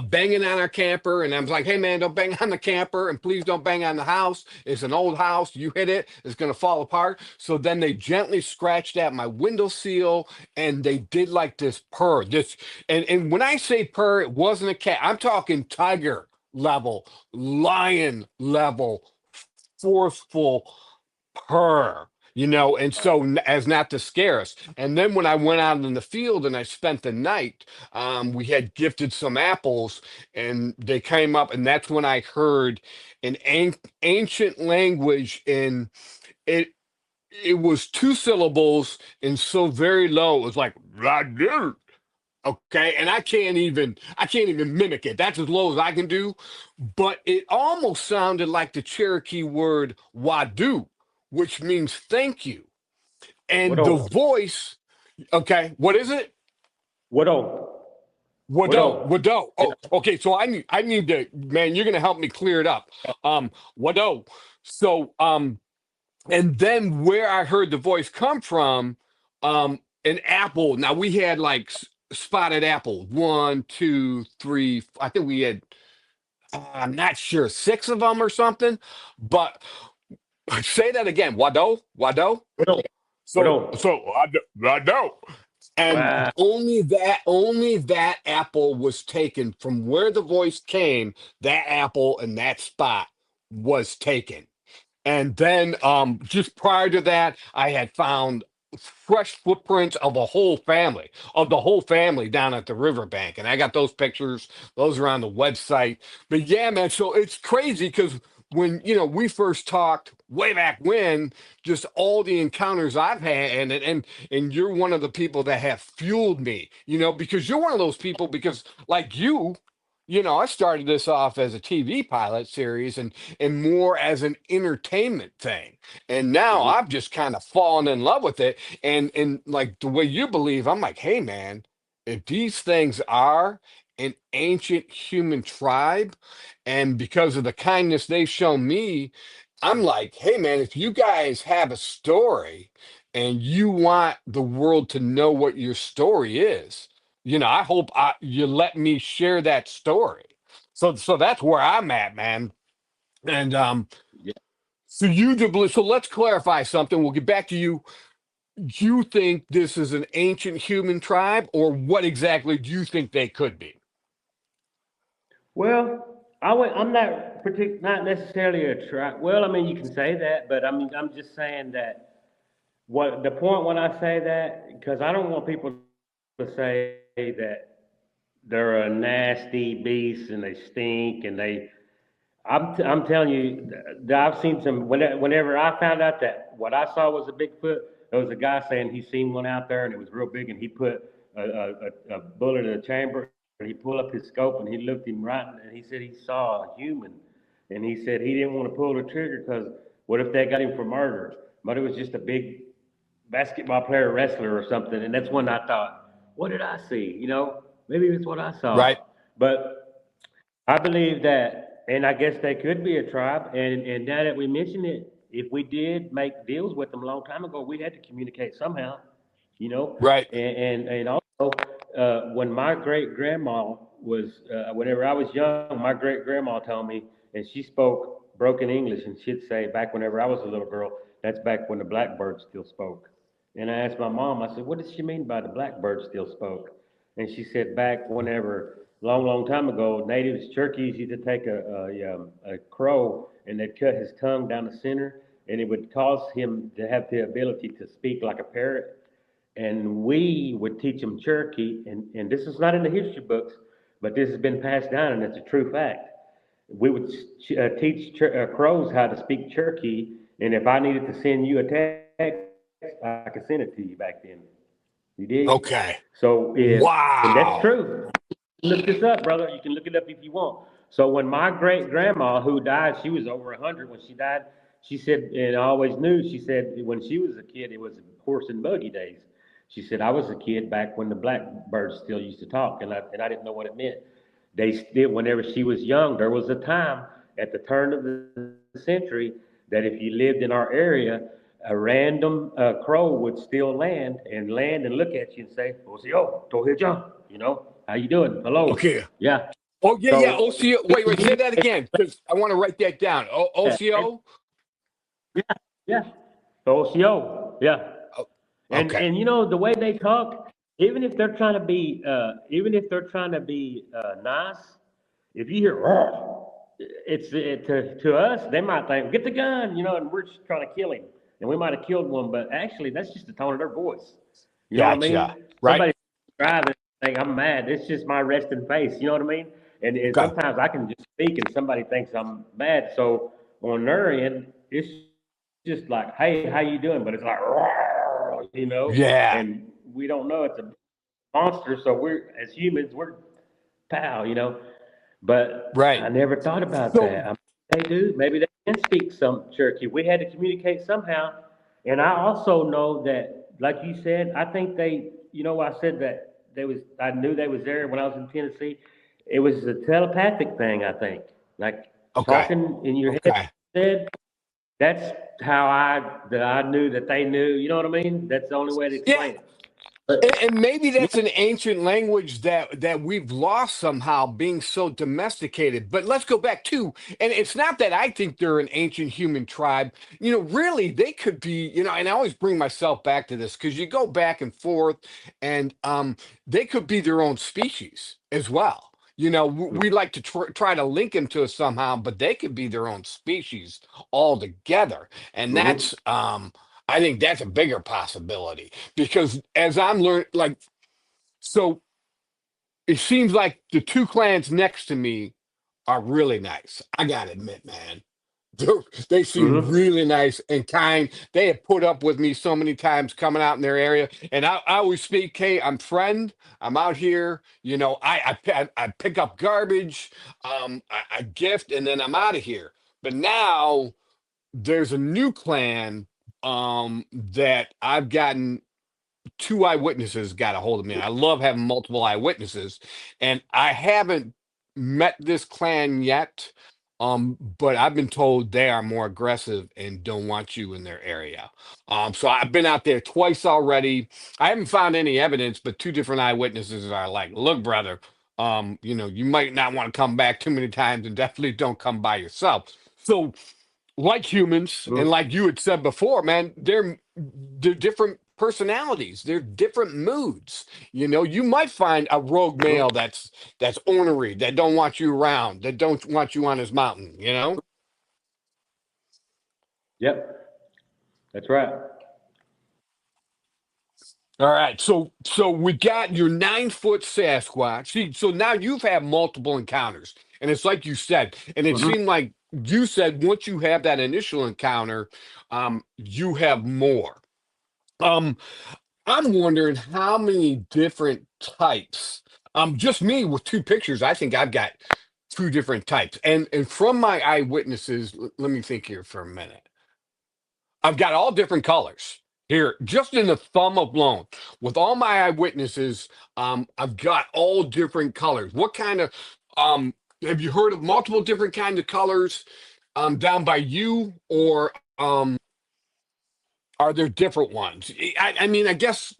banging on our camper, and I was like, hey man, don't bang on the camper and please don't bang on the house. It's an old house. You hit it, it's gonna fall apart. So then they gently scratched at my window seal and they did like this purr. And when I say purr, it wasn't a cat. I'm talking tiger level, lion level, forceful purr, and so as not to scare us. And then when I went out in the field and I spent the night, we had gifted some apples and they came up, and that's when I heard an ancient language, and it it was two syllables and so very low. It was like "Radu." Okay, and I can't even mimic it. That's as low as I can do, but it almost sounded like the Cherokee word wadu, which means thank you. What And the on? voice, okay, what is it? What on? What Wado, on? Wado. Yeah. Oh, okay, so I need to, man, you're gonna help me clear it up. Wado. So and then where I heard the voice come from, an apple. Now we had like spotted apple, one, two, three. I think we had, I'm not sure, six of them or something. But say that again, Wado, Wado. What on? What So on? so Wado, and Wow. only that apple was taken from where the voice came. That apple and that spot was taken. And then just prior to that, I had found fresh footprints of the whole family down at the riverbank. And I got those pictures, those are on the website. But yeah, man, so it's crazy because when we first talked way back when, just all the encounters I've had, and you're one of the people that have fueled me, because you're one of those people, because like I started this off as a TV pilot series and more as an entertainment thing. And now Mhm. I've just kind of fallen in love with it. And like the way you believe, I'm like, hey man, if these things are an ancient human tribe, and because of the kindness they've shown me, I'm like, hey man, if you guys have a story and you want the world to know what your story is, I hope you let me share that story. So that's where I'm at, man. And Yeah. so let's clarify something. We'll get back to you. Do you think this is an ancient human tribe, or what exactly do you think they could be? Well, I'm not necessarily a try. Well, I mean, you can say that, but I mean, I'm just saying that what the point when I say that, because I don't want people to say that they're a nasty beast and they stink and they. I'm telling you, that I've seen some. Whenever I found out that what I saw was a Bigfoot, there was a guy saying he seen one out there and it was real big, and he put a bullet in the chamber, and he pulled up his scope and he looked him right, and he said he saw a human, and he said he didn't want to pull the trigger because what if they got him for murder? But it was just a big basketball player, wrestler, or something, and that's when I thought, what did I see? Maybe it's what I Right, saw, but. I believe that, and I guess they could be a tribe. And now that we mention it, if we did make deals with them a long time ago, we had to communicate somehow, you know. right, And also, when my great grandma whenever I was young, my great grandma told me, and she spoke broken English, and she'd say, back whenever I was a little girl, that's back when the blackbird still spoke. And I asked my mom, I said, what does she mean by the blackbird still spoke? And she said, back whenever long time ago, natives, Cherokees used to take a crow and they'd cut his tongue down the center, and it would cause him to have the ability to speak like a parrot. And we would teach them Cherokee, and this is not in the history books, but this has been passed down, and it's a true fact. We would teach crows how to speak Cherokee, and if I needed to send you a text, I could send it to you back then. You did? Okay. So and that's Wow. true. Look this up, brother. You can look it up if you want. So when my great grandma, who died, she was over 100 when she died. She said, and I always knew. She said when she was a kid, it was horse and buggy days. She said I was a kid back when the blackbirds still used to talk, and I didn't know what it meant. They still, whenever she was young, there was a time at the turn of the century that if you lived in our area, a random crow would still land and look at you and say, "Osio, tohija," how you doing? Hello. Okay. Yeah. Oh, yeah, yeah. So OCO. Wait, say that again, because I want to write that down. yeah, OCO? yeah. Osio. Yeah. Oh, And okay. the way they talk, even if they're trying to be nice, if you hear "Roar," to us, they might think, get the gun, and we're just trying to kill him, and we might have killed one, but actually that's just the tone of their voice. You know what I Gotcha. mean? Right? Somebody drive and think I'm mad. It's just my resting face. You know what I mean? And Okay. sometimes I can just speak and somebody thinks I'm mad. So on their end, it's just like, hey, how you doing? But it's like, "Roar," Yeah. and we don't know it's a monster. So we're, as humans, we're pal. But I Right. never thought about So, that. They do. Maybe they can speak some Cherokee. We had to communicate somehow. And I also know that, like you said, I think I said that I knew they was there when I was in Tennessee. It was a telepathic thing, I think. Like okay. talking in your head. Okay. Said, that's how I knew that they knew. You know what I mean? That's the only way to Yeah. explain it. But And maybe yeah. that's an ancient language that we've lost somehow, being so domesticated. But let's go back to, and it's not that I think they're an ancient human tribe. Really, they could be. And I always bring myself back to this because you go back and forth, and they could be their own species as well. We like to try to link them to us somehow, but they could be their own species altogether, and Mm-hmm. I think that's a bigger possibility because as I'm learning, like, so it seems like the two clans next to me are really nice. I gotta admit, man. They seem Mm-hmm. really nice and kind. They have put up with me so many times coming out in their area, and I always speak. Hey, I'm friend. I'm out here. I pick up garbage. I gift, and then I'm out of here. But now there's a new clan that I've gotten two eyewitnesses got a hold of me. I love having multiple eyewitnesses, and I haven't met this clan yet. But I've been told they are more aggressive and don't want you in their area. So I've been out there twice already. I haven't found any evidence, but two different eyewitnesses are like, "Look, brother, you might not want to come back too many times, and definitely don't come by yourself." So like humans, and Mm-hmm. like you had said before, man, they're different personalities, they're different moods. You might find a rogue Mm-hmm. male that's ornery, that don't want you around, that don't want you on his mountain. Yep. That's right. All right, so we got your 9-foot Sasquatch. See, so now you've had multiple encounters, and it's like you said, and it Mm-hmm. seemed like you said once you have that initial encounter, you have more. Um, I'm wondering how many different types. Just me with two pictures, I think I've got two different types. And from my eyewitnesses, let me think here for a minute. I've got all different colors here, just in the thumb alone. With all my eyewitnesses, I've got all different colors. What kind of have you heard of multiple different kinds of colors down by you, or are there different ones? I mean, I guess,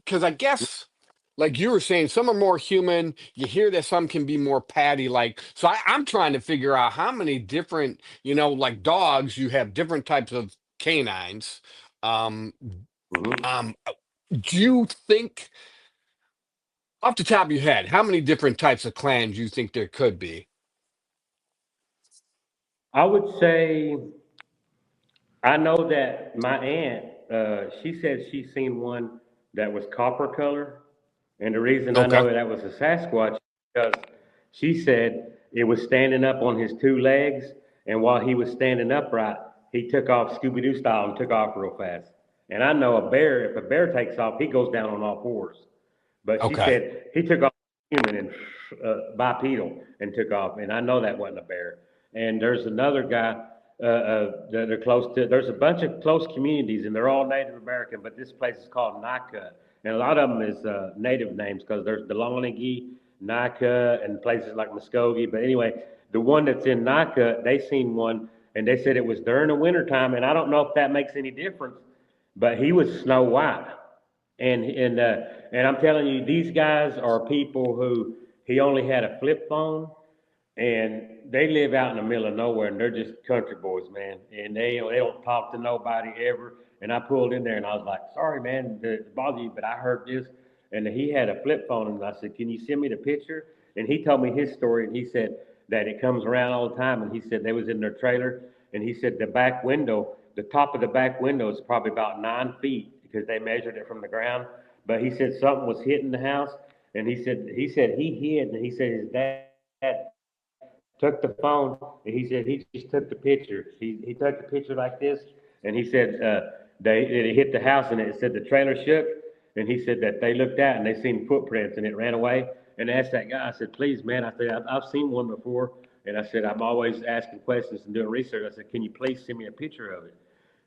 like you were saying, some are more human. You hear that some can be more patty like. So I'm trying to figure out how many different, like dogs, you have different types of canines. Um, Mm-hmm. um, do you think Off the top of your head, how many different types of clans you think there could be? I would say I know that my aunt, she said she's seen one that was copper color, and the reason I Okay. know that was a Sasquatch is because she said it was standing up on his two legs, and while he was standing upright, he took off Scooby Doo style and took off real fast. And I know a bear, if a bear takes off, he goes down on all fours. But she Okay. said he took off human and bipedal and took off, and I know that wasn't a bear. And there's another guy that are close to. There's a bunch of close communities, and they're all Native American, but this place is called Naka, and a lot of them is native names because there's Delonegi, Naka, and places like Muskogee. But anyway, the one that's in Naka, they seen one, and they said it was during the wintertime, and I don't know if that makes any difference, but he was snow white. And I'm telling you, these guys are people who he only had a flip phone, and they live out in the middle of nowhere, and they're just country boys, man. And they don't talk to nobody ever. And I pulled in there, and I was like, "Sorry, man, to bother you, but I heard this." And he had a flip phone, and I said, "Can you send me the picture?" And he told me his story, and he said that it comes around all the time. And he said they was in their trailer, and he said the back window, the top of the back window is probably about 9 feet because they measured it from the ground. But he said something was hitting the house, and he said he hid, and he said his dad took the phone, and he said he just took the picture. He took the picture like this, and he said it hit the house, and it said the trailer shook, and he said that they looked out and they seen footprints, and it ran away. And I asked that guy, I said, "Please, man," I said, I've seen one before, and I said, "I'm always asking questions and doing research." I said, "Can you please send me a picture of it?"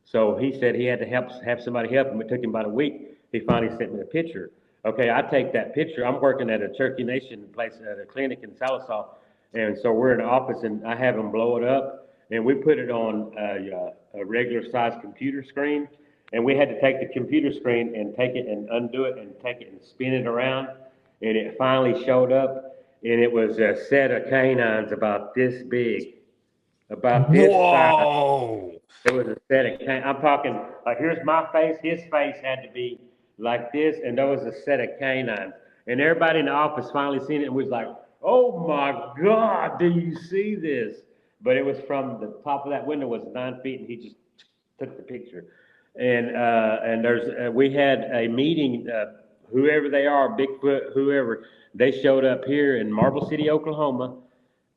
So he said he had to have somebody help him. It took him about a week. He finally sent me a picture. Okay, I take that picture. I'm working at a Cherokee Nation place at a clinic in Salisaw, and so we're in the office, and I have them blow it up, and we put it on a regular size computer screen, and we had to take the computer screen and take it and undo it and take it and spin it around, and it finally showed up, and it was a set of canines about this big, about this size. Whoa. It was a set of I'm talking like here's my face. His face had to be like this, and there was a set of canines. And everybody in the office finally seen it and was like, "Oh my God, do you see this?" But it was from the top of that window was 9 feet, and he just took the picture. And there's we had a meeting. Whoever they are, Bigfoot, whoever, they showed up here in Marble City, Oklahoma,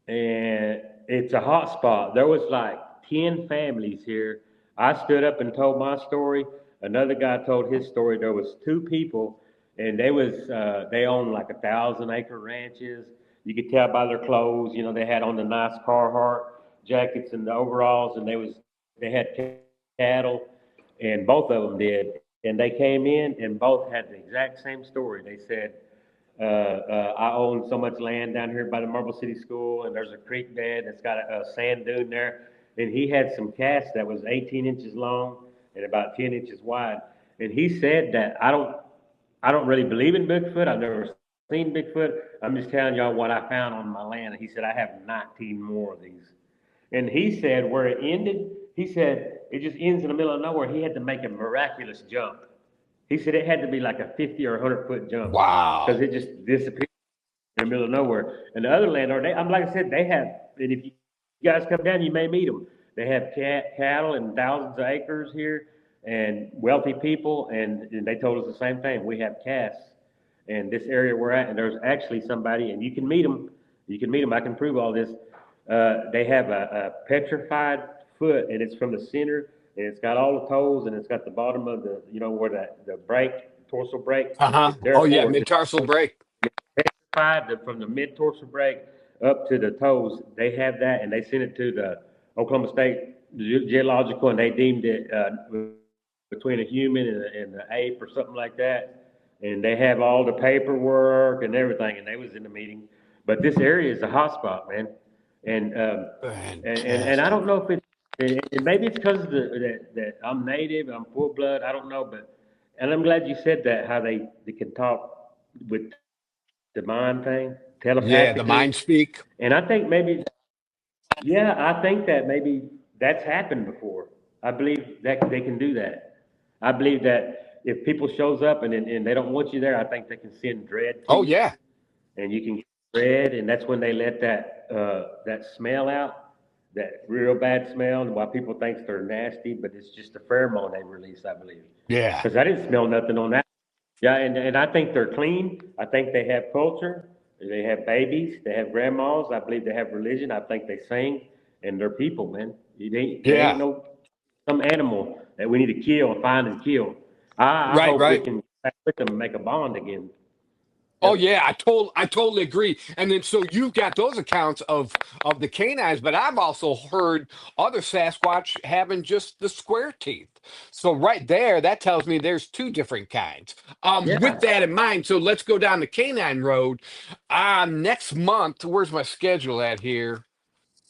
and it's a hot spot. There was like 10 families here. I stood up and told my story. Another guy told his story. There was two people, and they owned like 1,000-acre ranches. You could tell by their clothes. You know, they had on the nice Carhartt jackets and the overalls, and they had cattle, and both of them did. And they came in, and both had the exact same story. They said, I own so much land down here by the Marble City School, and there's a creek bed that's got a sand dune there. And he had some casts that was 18 inches long and about 10 inches wide. And he said that I don't really believe in Bigfoot. I've never seen Bigfoot. I'm just telling y'all what I found on my land. And he said I have 19 more of these. And he said where it ended, he said it just ends in the middle of nowhere. He had to make a miraculous jump. He said it had to be like a 50 or 100-foot jump because Wow. it just disappeared in the middle of nowhere. And the other landlord, I'm like I said, they have, and if you guys come down, you may meet them. They have cattle and thousands of acres here and wealthy people, and they told us the same thing. We have casts in this area we're at, and there's actually somebody, and you can meet them. You can meet them. I can prove all this. They have a petrified foot, and it's from the center, and it's got all the toes, and it's got the bottom of the, where the break, torso break Uh-huh. is there Oh yeah, for. mid-tarsal break. From the mid torso break up to the toes. They have that, and they sent it to the Oklahoma State Geological, and they deemed it between a human and an ape or something like that. And they have all the paperwork and everything, and they was in the meeting. But this area is a hot spot, man. And and I Fantastic. don't know if and maybe it's because of that I'm native, I'm full blood. I don't know, but and I'm glad you said that how they can talk with the mind thing Yeah, the telepathically. mind speak. And I think maybe, yeah, I think that maybe that's happened before. I believe that they can do that. I believe that if people shows up and they don't want you there, I think they can send dread to Oh you, yeah, and you can get dread, and that's when they let that smell out, that real bad smell. And why people think they're nasty, but it's just a pheromone they release, I believe. yeah, Because I didn't smell nothing on that. Yeah, and I think they're clean. I think they have culture. They have babies. They have grandmas. I believe they have religion. I think they sing, and they're people, man. They ain't yeah. no some animal that we need to kill, find and kill. I Right, hope we right. can get back with them and make a bond again. Oh Yep. yeah, I totally agree. And then so you've got those accounts of the canines, but I've also heard other Sasquatch having just the square teeth. So right there, that tells me there's two different kinds. With Yeah. that in mind, so let's go down the canine road. Next month, where's my schedule at here?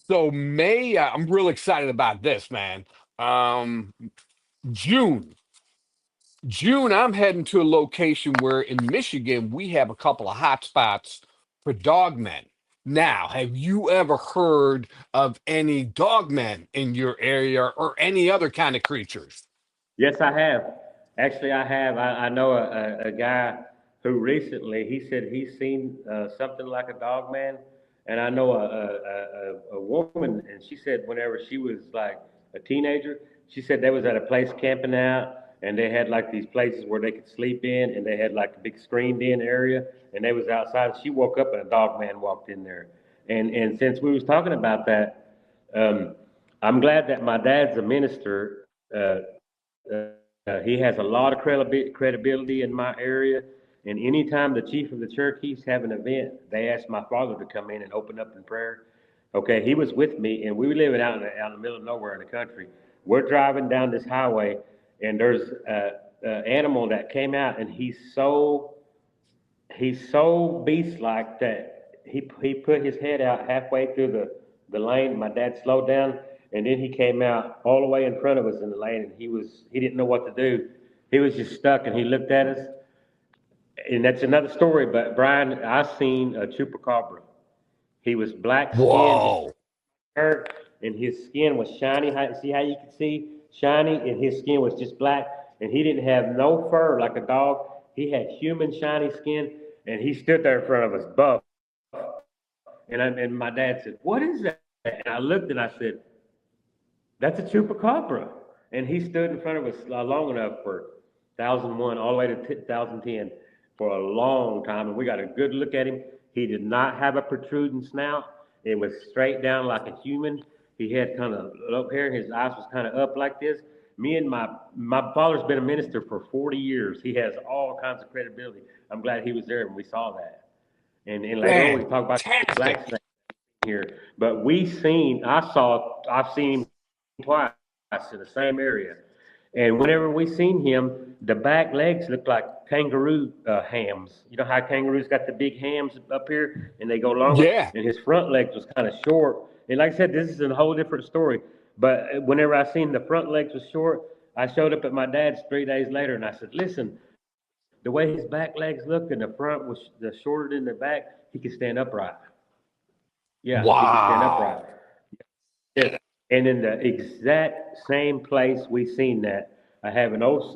So May, I'm real excited about this, man. Um, June. June, I'm heading to a location where in Michigan we have a couple of hot spots for dogmen. Now, have you ever heard of any dogmen in your area or any other kind of creatures? Yes, I have. Actually, I have. I know a guy who recently he said he's seen something like a dog man, and I know a woman, and she said whenever she was like a teenager, she said they was at a place camping out, and they had like these places where they could sleep in, and they had like a big screened in area, and they was outside. She woke up and a dog man walked in there, and since we was talking about that, I'm glad that my dad's a minister. He has a lot of credibility in my area. And anytime the chief of the Cherokees have an event, they ask my father to come in and open up in prayer. Okay, he was with me, and we were living out in the middle of nowhere in the country. We're driving down this highway, and there's an animal that came out, and he's so beast-like that he put his head out halfway through the lane. My dad slowed down, and then he came out all the way in front of us in the lane, and he didn't know what to do. He was just stuck, and he looked at us, and that's another story. But Brian, I seen a chupacabra. He was black skinned, his Whoa. hair, and his skin was shiny. See how you can see shiny, and his skin was just black, and he didn't have no fur like a dog. He had human shiny skin, and he stood there in front of us, buff. And my dad said, "What is that?" And I looked and I said, "That's a chupacabra." And he stood in front of us long enough for 1001 all the way to 2010 for a long time. And we got a good look at him. He did not have a protruding snout. It was straight down like a human. He had kind of up hair, and his eyes was kind of up like this. Me and my father's been a minister for 40 years. He has all kinds of credibility. I'm glad he was there when we saw that. And later on we talk about black Fantastic. snake here. But I've seen him twice in the same area. And whenever we seen him, the back legs looked like kangaroo hams. You know how kangaroos got the big hams up here and they go longer? Yeah. And his front legs was kind of short. And like I said, this is a whole different story. But whenever I seen the front legs was short, I showed up at my dad's 3 days later and I said, listen, the way his back legs looked and the front was the shorter than the back, he could stand upright. Yeah, he could stand upright. Wow. Yes. And in the exact same place we seen that, I have an old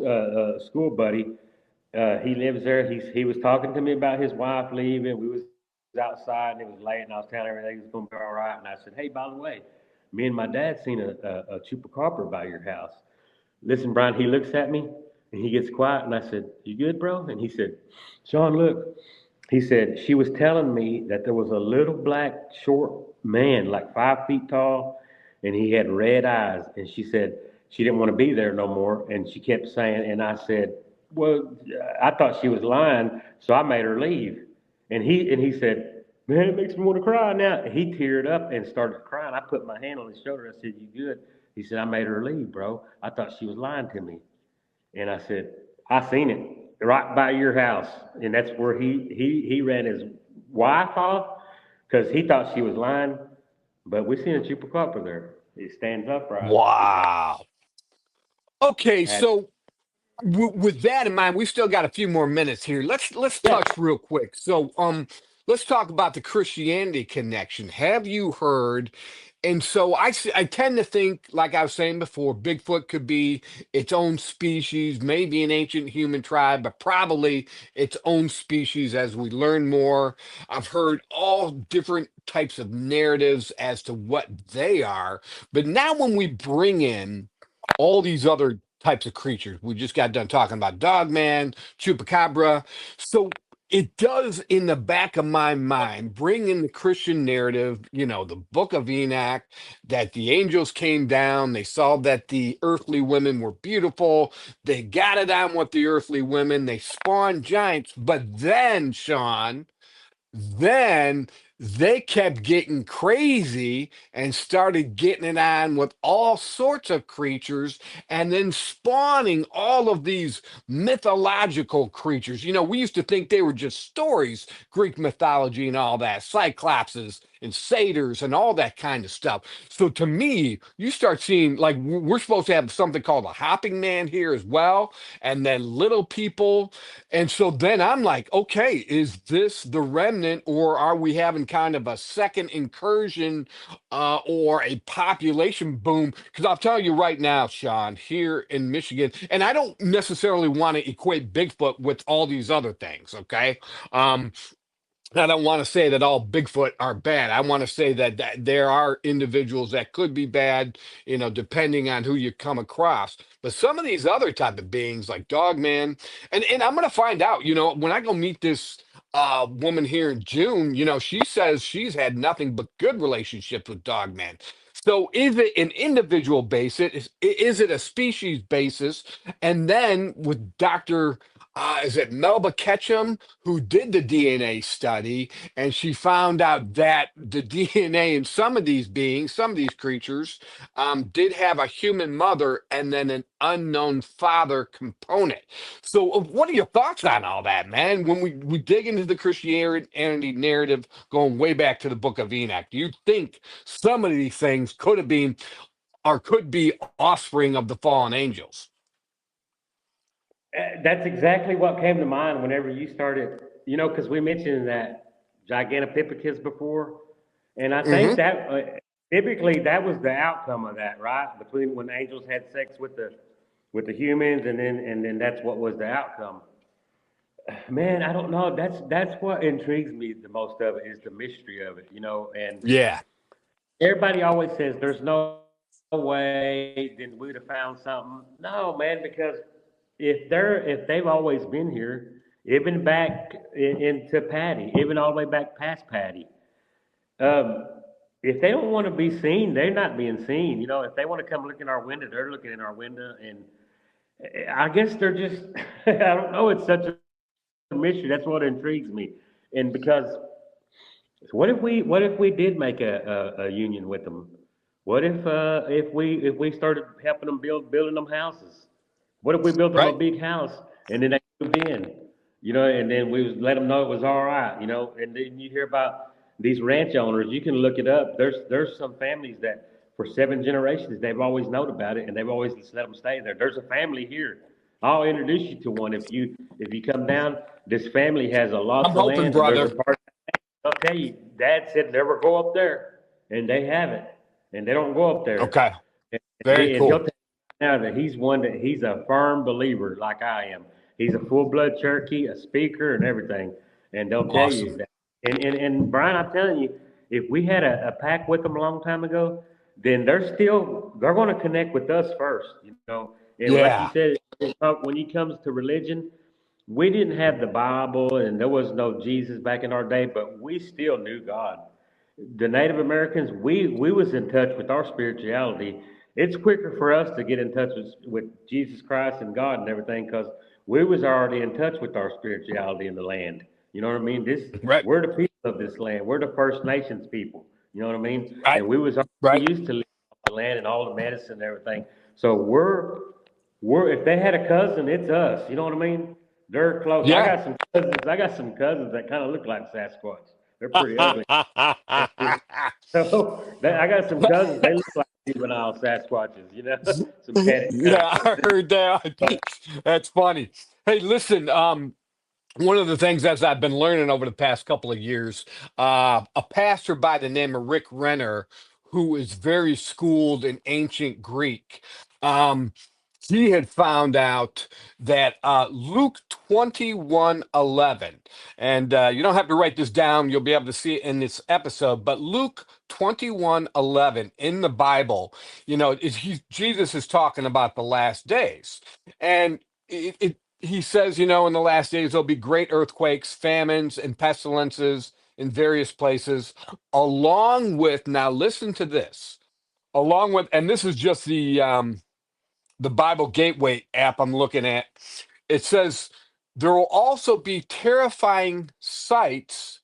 school buddy. He lives there. He was talking to me about his wife leaving. We was outside and it was late, and I was telling everything was going to be all right. And I said, "Hey, by the way, me and my dad seen a chupacabra by your house." Listen, Brian. He looks at me and he gets quiet, and I said, "You good, bro?" And he said, "Sean, look." He said, she was telling me that there was a little black short man, like 5 feet tall, and he had red eyes. And she said she didn't want to be there no more. And she kept saying, and I said, well, I thought she was lying, so I made her leave. And he said, man, it makes me want to cry now. He teared up and started crying. I put my hand on his shoulder. I said, you good? He said, I made her leave, bro. I thought she was lying to me. And I said, I seen it right by your house. And that's where he ran his wife off because he thought she was lying. But we seen a chupacabra there. It stands upright. Wow. Okay, Had, so with that in mind, we still got a few more minutes here. Let's yeah, touch real quick. So let's talk about the Christianity connection. Have you heard? And so I tend to think, like I was saying before, Bigfoot could be its own species, maybe an ancient human tribe, but probably its own species as we learn more. I've heard all different types of narratives as to what they are. But now, when we bring in all these other types of creatures, we just got done talking about Dogman, Chupacabra. So it does, in the back of my mind, bring in the Christian narrative, the book of Enoch, that the angels came down, they saw that the earthly women were beautiful, they got it on with the earthly women, they spawned giants. But then, Sean, then they kept getting crazy and started getting it on with all sorts of creatures and then spawning all of these mythological creatures. We used to think they were just stories, Greek mythology and all that, cyclopses and satyrs and all that kind of stuff. So to me, you start seeing, like, we're supposed to have something called a hopping man here as well, and then little people. And so then I'm like, okay, is this the remnant, or are we having kind of a second incursion or a population boom? Because I'll tell you right now, Sean, here in Michigan, and I don't necessarily want to equate Bigfoot with all these other things, okay? Um, I don't want to say that all Bigfoot are bad. I want to say that there are individuals that could be bad, depending on who you come across. But some of these other type of beings, like Dogman, and I'm going to find out, when I go meet this woman here in June, she says she's had nothing but good relationships with Dogman. So is it an individual basis? Is it a species basis? And then with is it Melba Ketchum, who did the DNA study, and she found out that the DNA in some of these beings, some of these creatures, did have a human mother and then an unknown father component. So, what are your thoughts on all that, man? When we dig into the Christianity narrative, going way back to the Book of Enoch, do you think some of these things could have been or could be offspring of the fallen angels? That's exactly what came to mind whenever you started, because we mentioned that Gigantopithecus before, and I think Hmm. that typically that was the outcome of that, right? Between when angels had sex with the humans, and then that's what was the outcome. Man, I don't know. That's what intrigues me the most of it is the mystery of it. And Yeah. everybody always says there's no way then we'd have found something. No, man, because if they've always been here, even back into Patty, even all the way back past Patty, um, if they don't want to be seen, they're not being seen. If they want to come look in our window, they're looking in our window, and I guess they're just I don't know. It's such a mystery. That's what intrigues me, and because what if we did make a union with them? What if we started helping them building them houses? What if we built them a Right. big house and then they moved in, and then we was let them know it was all right, and then you hear about these ranch owners. You can look it up. There's some families that for 7 generations they've always known about it and they've always just let them stay there. There's a family here. I'll introduce you to one if you come down. This family has a I'm lots of hoping, land and there's a brother. part. I'll tell you, Dad said never go up there, and they haven't, and they don't go up there. Okay. And, Very and he'll cool. tell you now that he's a firm believer like I am. He's a full blood Cherokee, a speaker, and everything. And they'll tell you Awesome. that. And Brian, I'm telling you, if we had a pact with them a long time ago, then they're going to connect with us first. And like you Yeah. said, when it comes to religion, we didn't have the Bible and there was no Jesus back in our day, but we still knew God. The Native Americans, we was in touch with our spirituality. It's quicker for us to get in touch with Jesus Christ and God and everything because we was already in touch with our spirituality in the land. You know what I mean? Right. We're the people of this land. We're the First Nations people. You know what I mean? Right. And we was Right. already used to live off the land and all the medicine and everything. So we're if they had a cousin, it's us. You know what I mean? They're close. I Yeah. got some cousins. I got some cousins that kind of look like Sasquatch. They're pretty ugly. So I got some cousins. They look like juvenile Sasquatches. Some cat kind Yeah, of I cousins. heard that. But That's funny. Hey, listen, one of the things as I've been learning over the past couple of years, a pastor by the name of Rick Renner, who is very schooled in ancient Greek, um, he had found out that Luke 21:11, and you don't have to write this down, you'll be able to see it in this episode, but Luke 21:11 in the Bible, Jesus is talking about the last days. And he says, in the last days there'll be great earthquakes, famines, and pestilences in various places, along with, now listen to this, along with, and this is just the Bible Gateway app I'm looking at. It says there will also be terrifying sights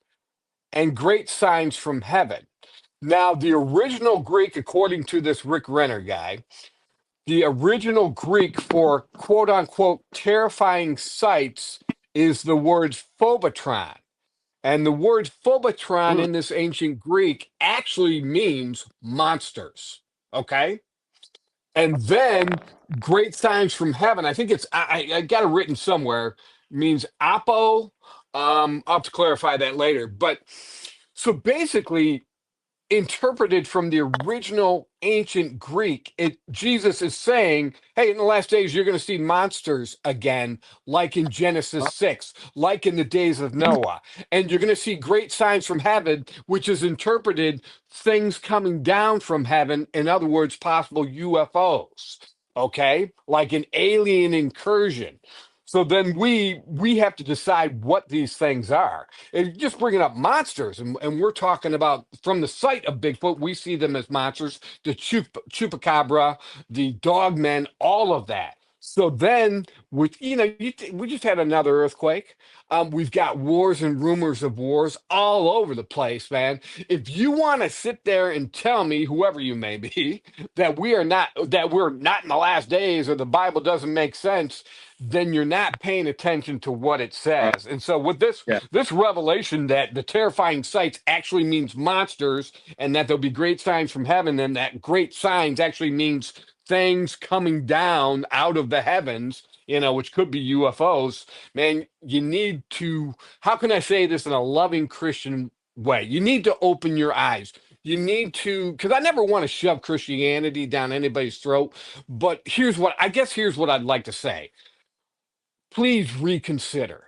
and great signs from heaven. Now, the original Greek, according to this Rick Renner guy, the original Greek for quote unquote terrifying sights is the word phobotron. And the word phobotron Mm. in this ancient Greek actually means monsters. Okay. And then great signs from heaven. I think I got it written somewhere, means apo. I'll have to clarify that later. But so basically, interpreted from the original ancient Greek, Jesus is saying, hey, in the last days, you're going to see monsters again, like in Genesis 6, like in the days of Noah. And you're going to see great signs from heaven, which is interpreted things coming down from heaven. In other words, possible UFOs, okay? Like an alien incursion. So then we have to decide what these things are. And just bringing up monsters, and we're talking about from the site of Bigfoot, we see them as monsters, the chupacabra, the dogmen, all of that. So then, we just had another earthquake. We've got wars and rumors of wars all over the place, man. If you want to sit there and tell me, whoever you may be, that we're not in the last days, or the Bible doesn't make sense, then you're not paying attention to what it says. And so with Yeah. this revelation that the terrifying sights actually means monsters, and that there'll be great signs from heaven, and that great signs actually means things coming down out of the heavens, which could be UFOs, man, you need to, how can I say this in a loving Christian way? You need to open your eyes. You need to, because I never want to shove Christianity down anybody's throat, but here's what I'd like to say. Please reconsider.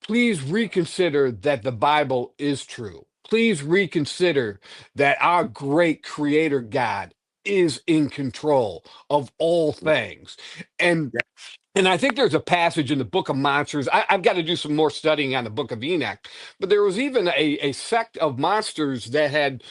Please reconsider that the Bible is true. Please reconsider that our great creator God is in control of all things. And and I think there's a passage in the Book of Monsters. I've got to do some more studying on the Book of Enoch, but there was even a sect of monsters that had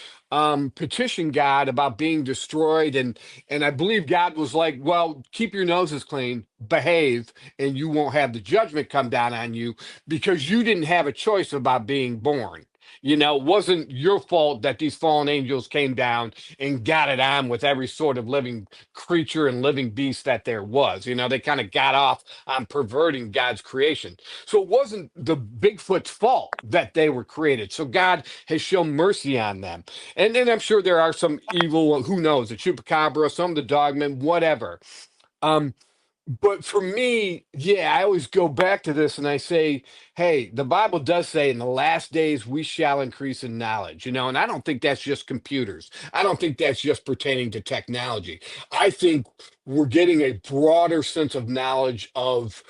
petitioned God about being destroyed, and I believe God was like, "Well, keep your noses clean, behave, and you won't have the judgment come down on you because you didn't have a choice about being born." It wasn't your fault that these fallen angels came down and got it on with every sort of living creature and living beast that there was. They kind of got off on perverting God's creation. So it wasn't the Bigfoot's fault that they were created. So God has shown mercy on them. And then I'm sure there are some evil, who knows, the chupacabra, some of the dogmen, whatever. Um, but for me, yeah, I always go back to this and I say, hey, the Bible does say in the last days we shall increase in knowledge, and I don't think that's just computers. I don't think that's just pertaining to technology. I think we're getting a broader sense of knowledge of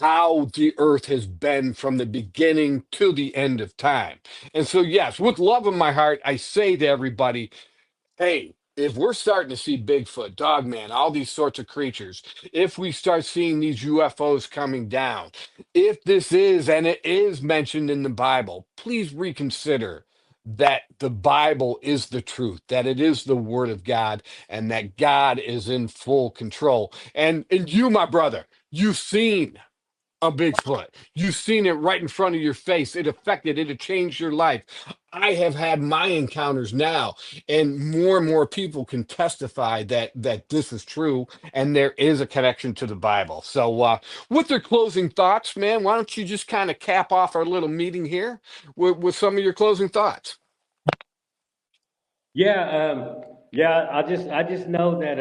how the earth has been from the beginning to the end of time. And so, yes, with love in my heart, I say to everybody, hey, if we're starting to see Bigfoot, Dogman, all these sorts of creatures, if we start seeing these UFOs coming down, if this is, and it is mentioned in the Bible, please reconsider that the Bible is the truth, that it is the Word of God, and that God is in full control. And you, my brother, you've seen a Bigfoot. You've seen it right in front of your face. It had changed your life. I have had my encounters now, and more people can testify that this is true, and there is a connection to the Bible. So, with their closing thoughts, man, why don't you just kind of cap off our little meeting here with some of your closing thoughts? Yeah, I just know that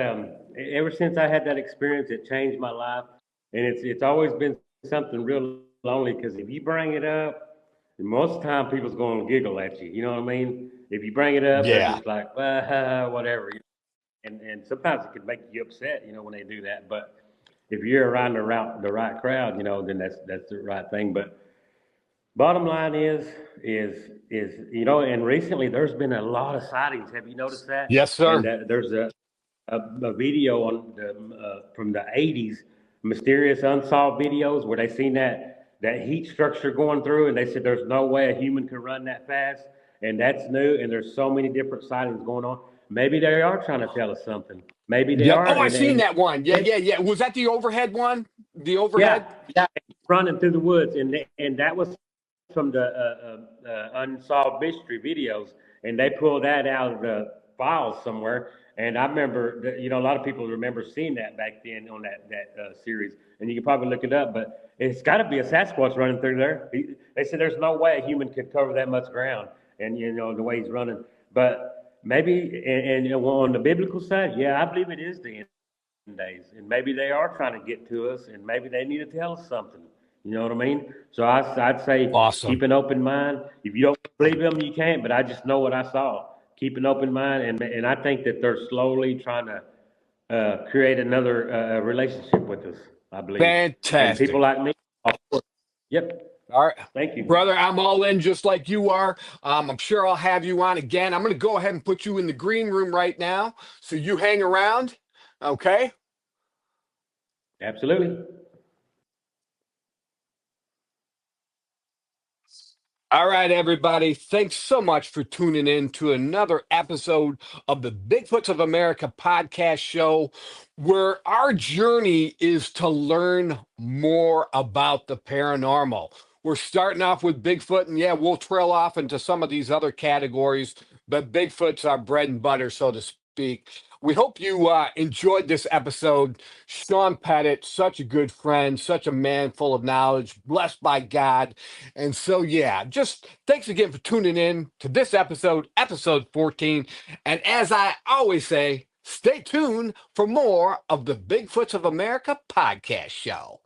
ever since I had that experience, it changed my life, and it's always been something real lonely because if you bring it up, most of the time people's going to giggle at you. You know what I mean? If you bring it up, they're Yeah. just like, whatever. And sometimes it can make you upset, when they do that. But if you're around the right crowd, then that's the right thing. But bottom line is, and recently there's been a lot of sightings. Have you noticed that? Yes, And sir. there's a video on from the 80s, mysterious unsolved videos where they seen that heat structure going through, and they said there's no way a human could run that fast, and that's new. And there's so many different sightings going on. Maybe they are trying to tell us something. Maybe they Yep. are, Oh, I seen and that one. Yeah. Was that the overhead one? The yeah, overhead? yeah, running through the woods, and that was from the unsolved mystery videos, and they pulled that out of the files somewhere. And I remember, that, a lot of people remember seeing that back then on that series, and you can probably look it up. But it's got to be a Sasquatch running through there. They said there's no way a human could cover that much ground, and the way he's running. But maybe, and on the biblical side, yeah, I believe it is the end days, and maybe they are trying to get to us, and maybe they need to tell us something. You know what I mean? So I'd say keep Awesome. an open mind. If you don't believe them, you can't. But I just know what I saw. Keep an open mind, and I think that they're slowly trying to create another relationship with us. I believe, and people Fantastic. like me. Of course. Yep. All right. Thank you. Brother, I'm all in just like you are. I'm sure I'll have you on again. I'm going to go ahead and put you in the green room right now. So you hang around. Okay. Absolutely. All right, everybody. Thanks so much for tuning in to another episode of the Bigfoots of America podcast show, where our journey is to learn more about the paranormal. We're starting off with Bigfoot, and yeah, we'll trail off into some of these other categories, but Bigfoot's our bread and butter, so to speak. We hope you enjoyed this episode. Shawn Pettit, such a good friend, such a man full of knowledge, blessed by God. And so, yeah, just thanks again for tuning in to this episode, episode 14. And as I always say, stay tuned for more of the Bigfoots of America podcast show.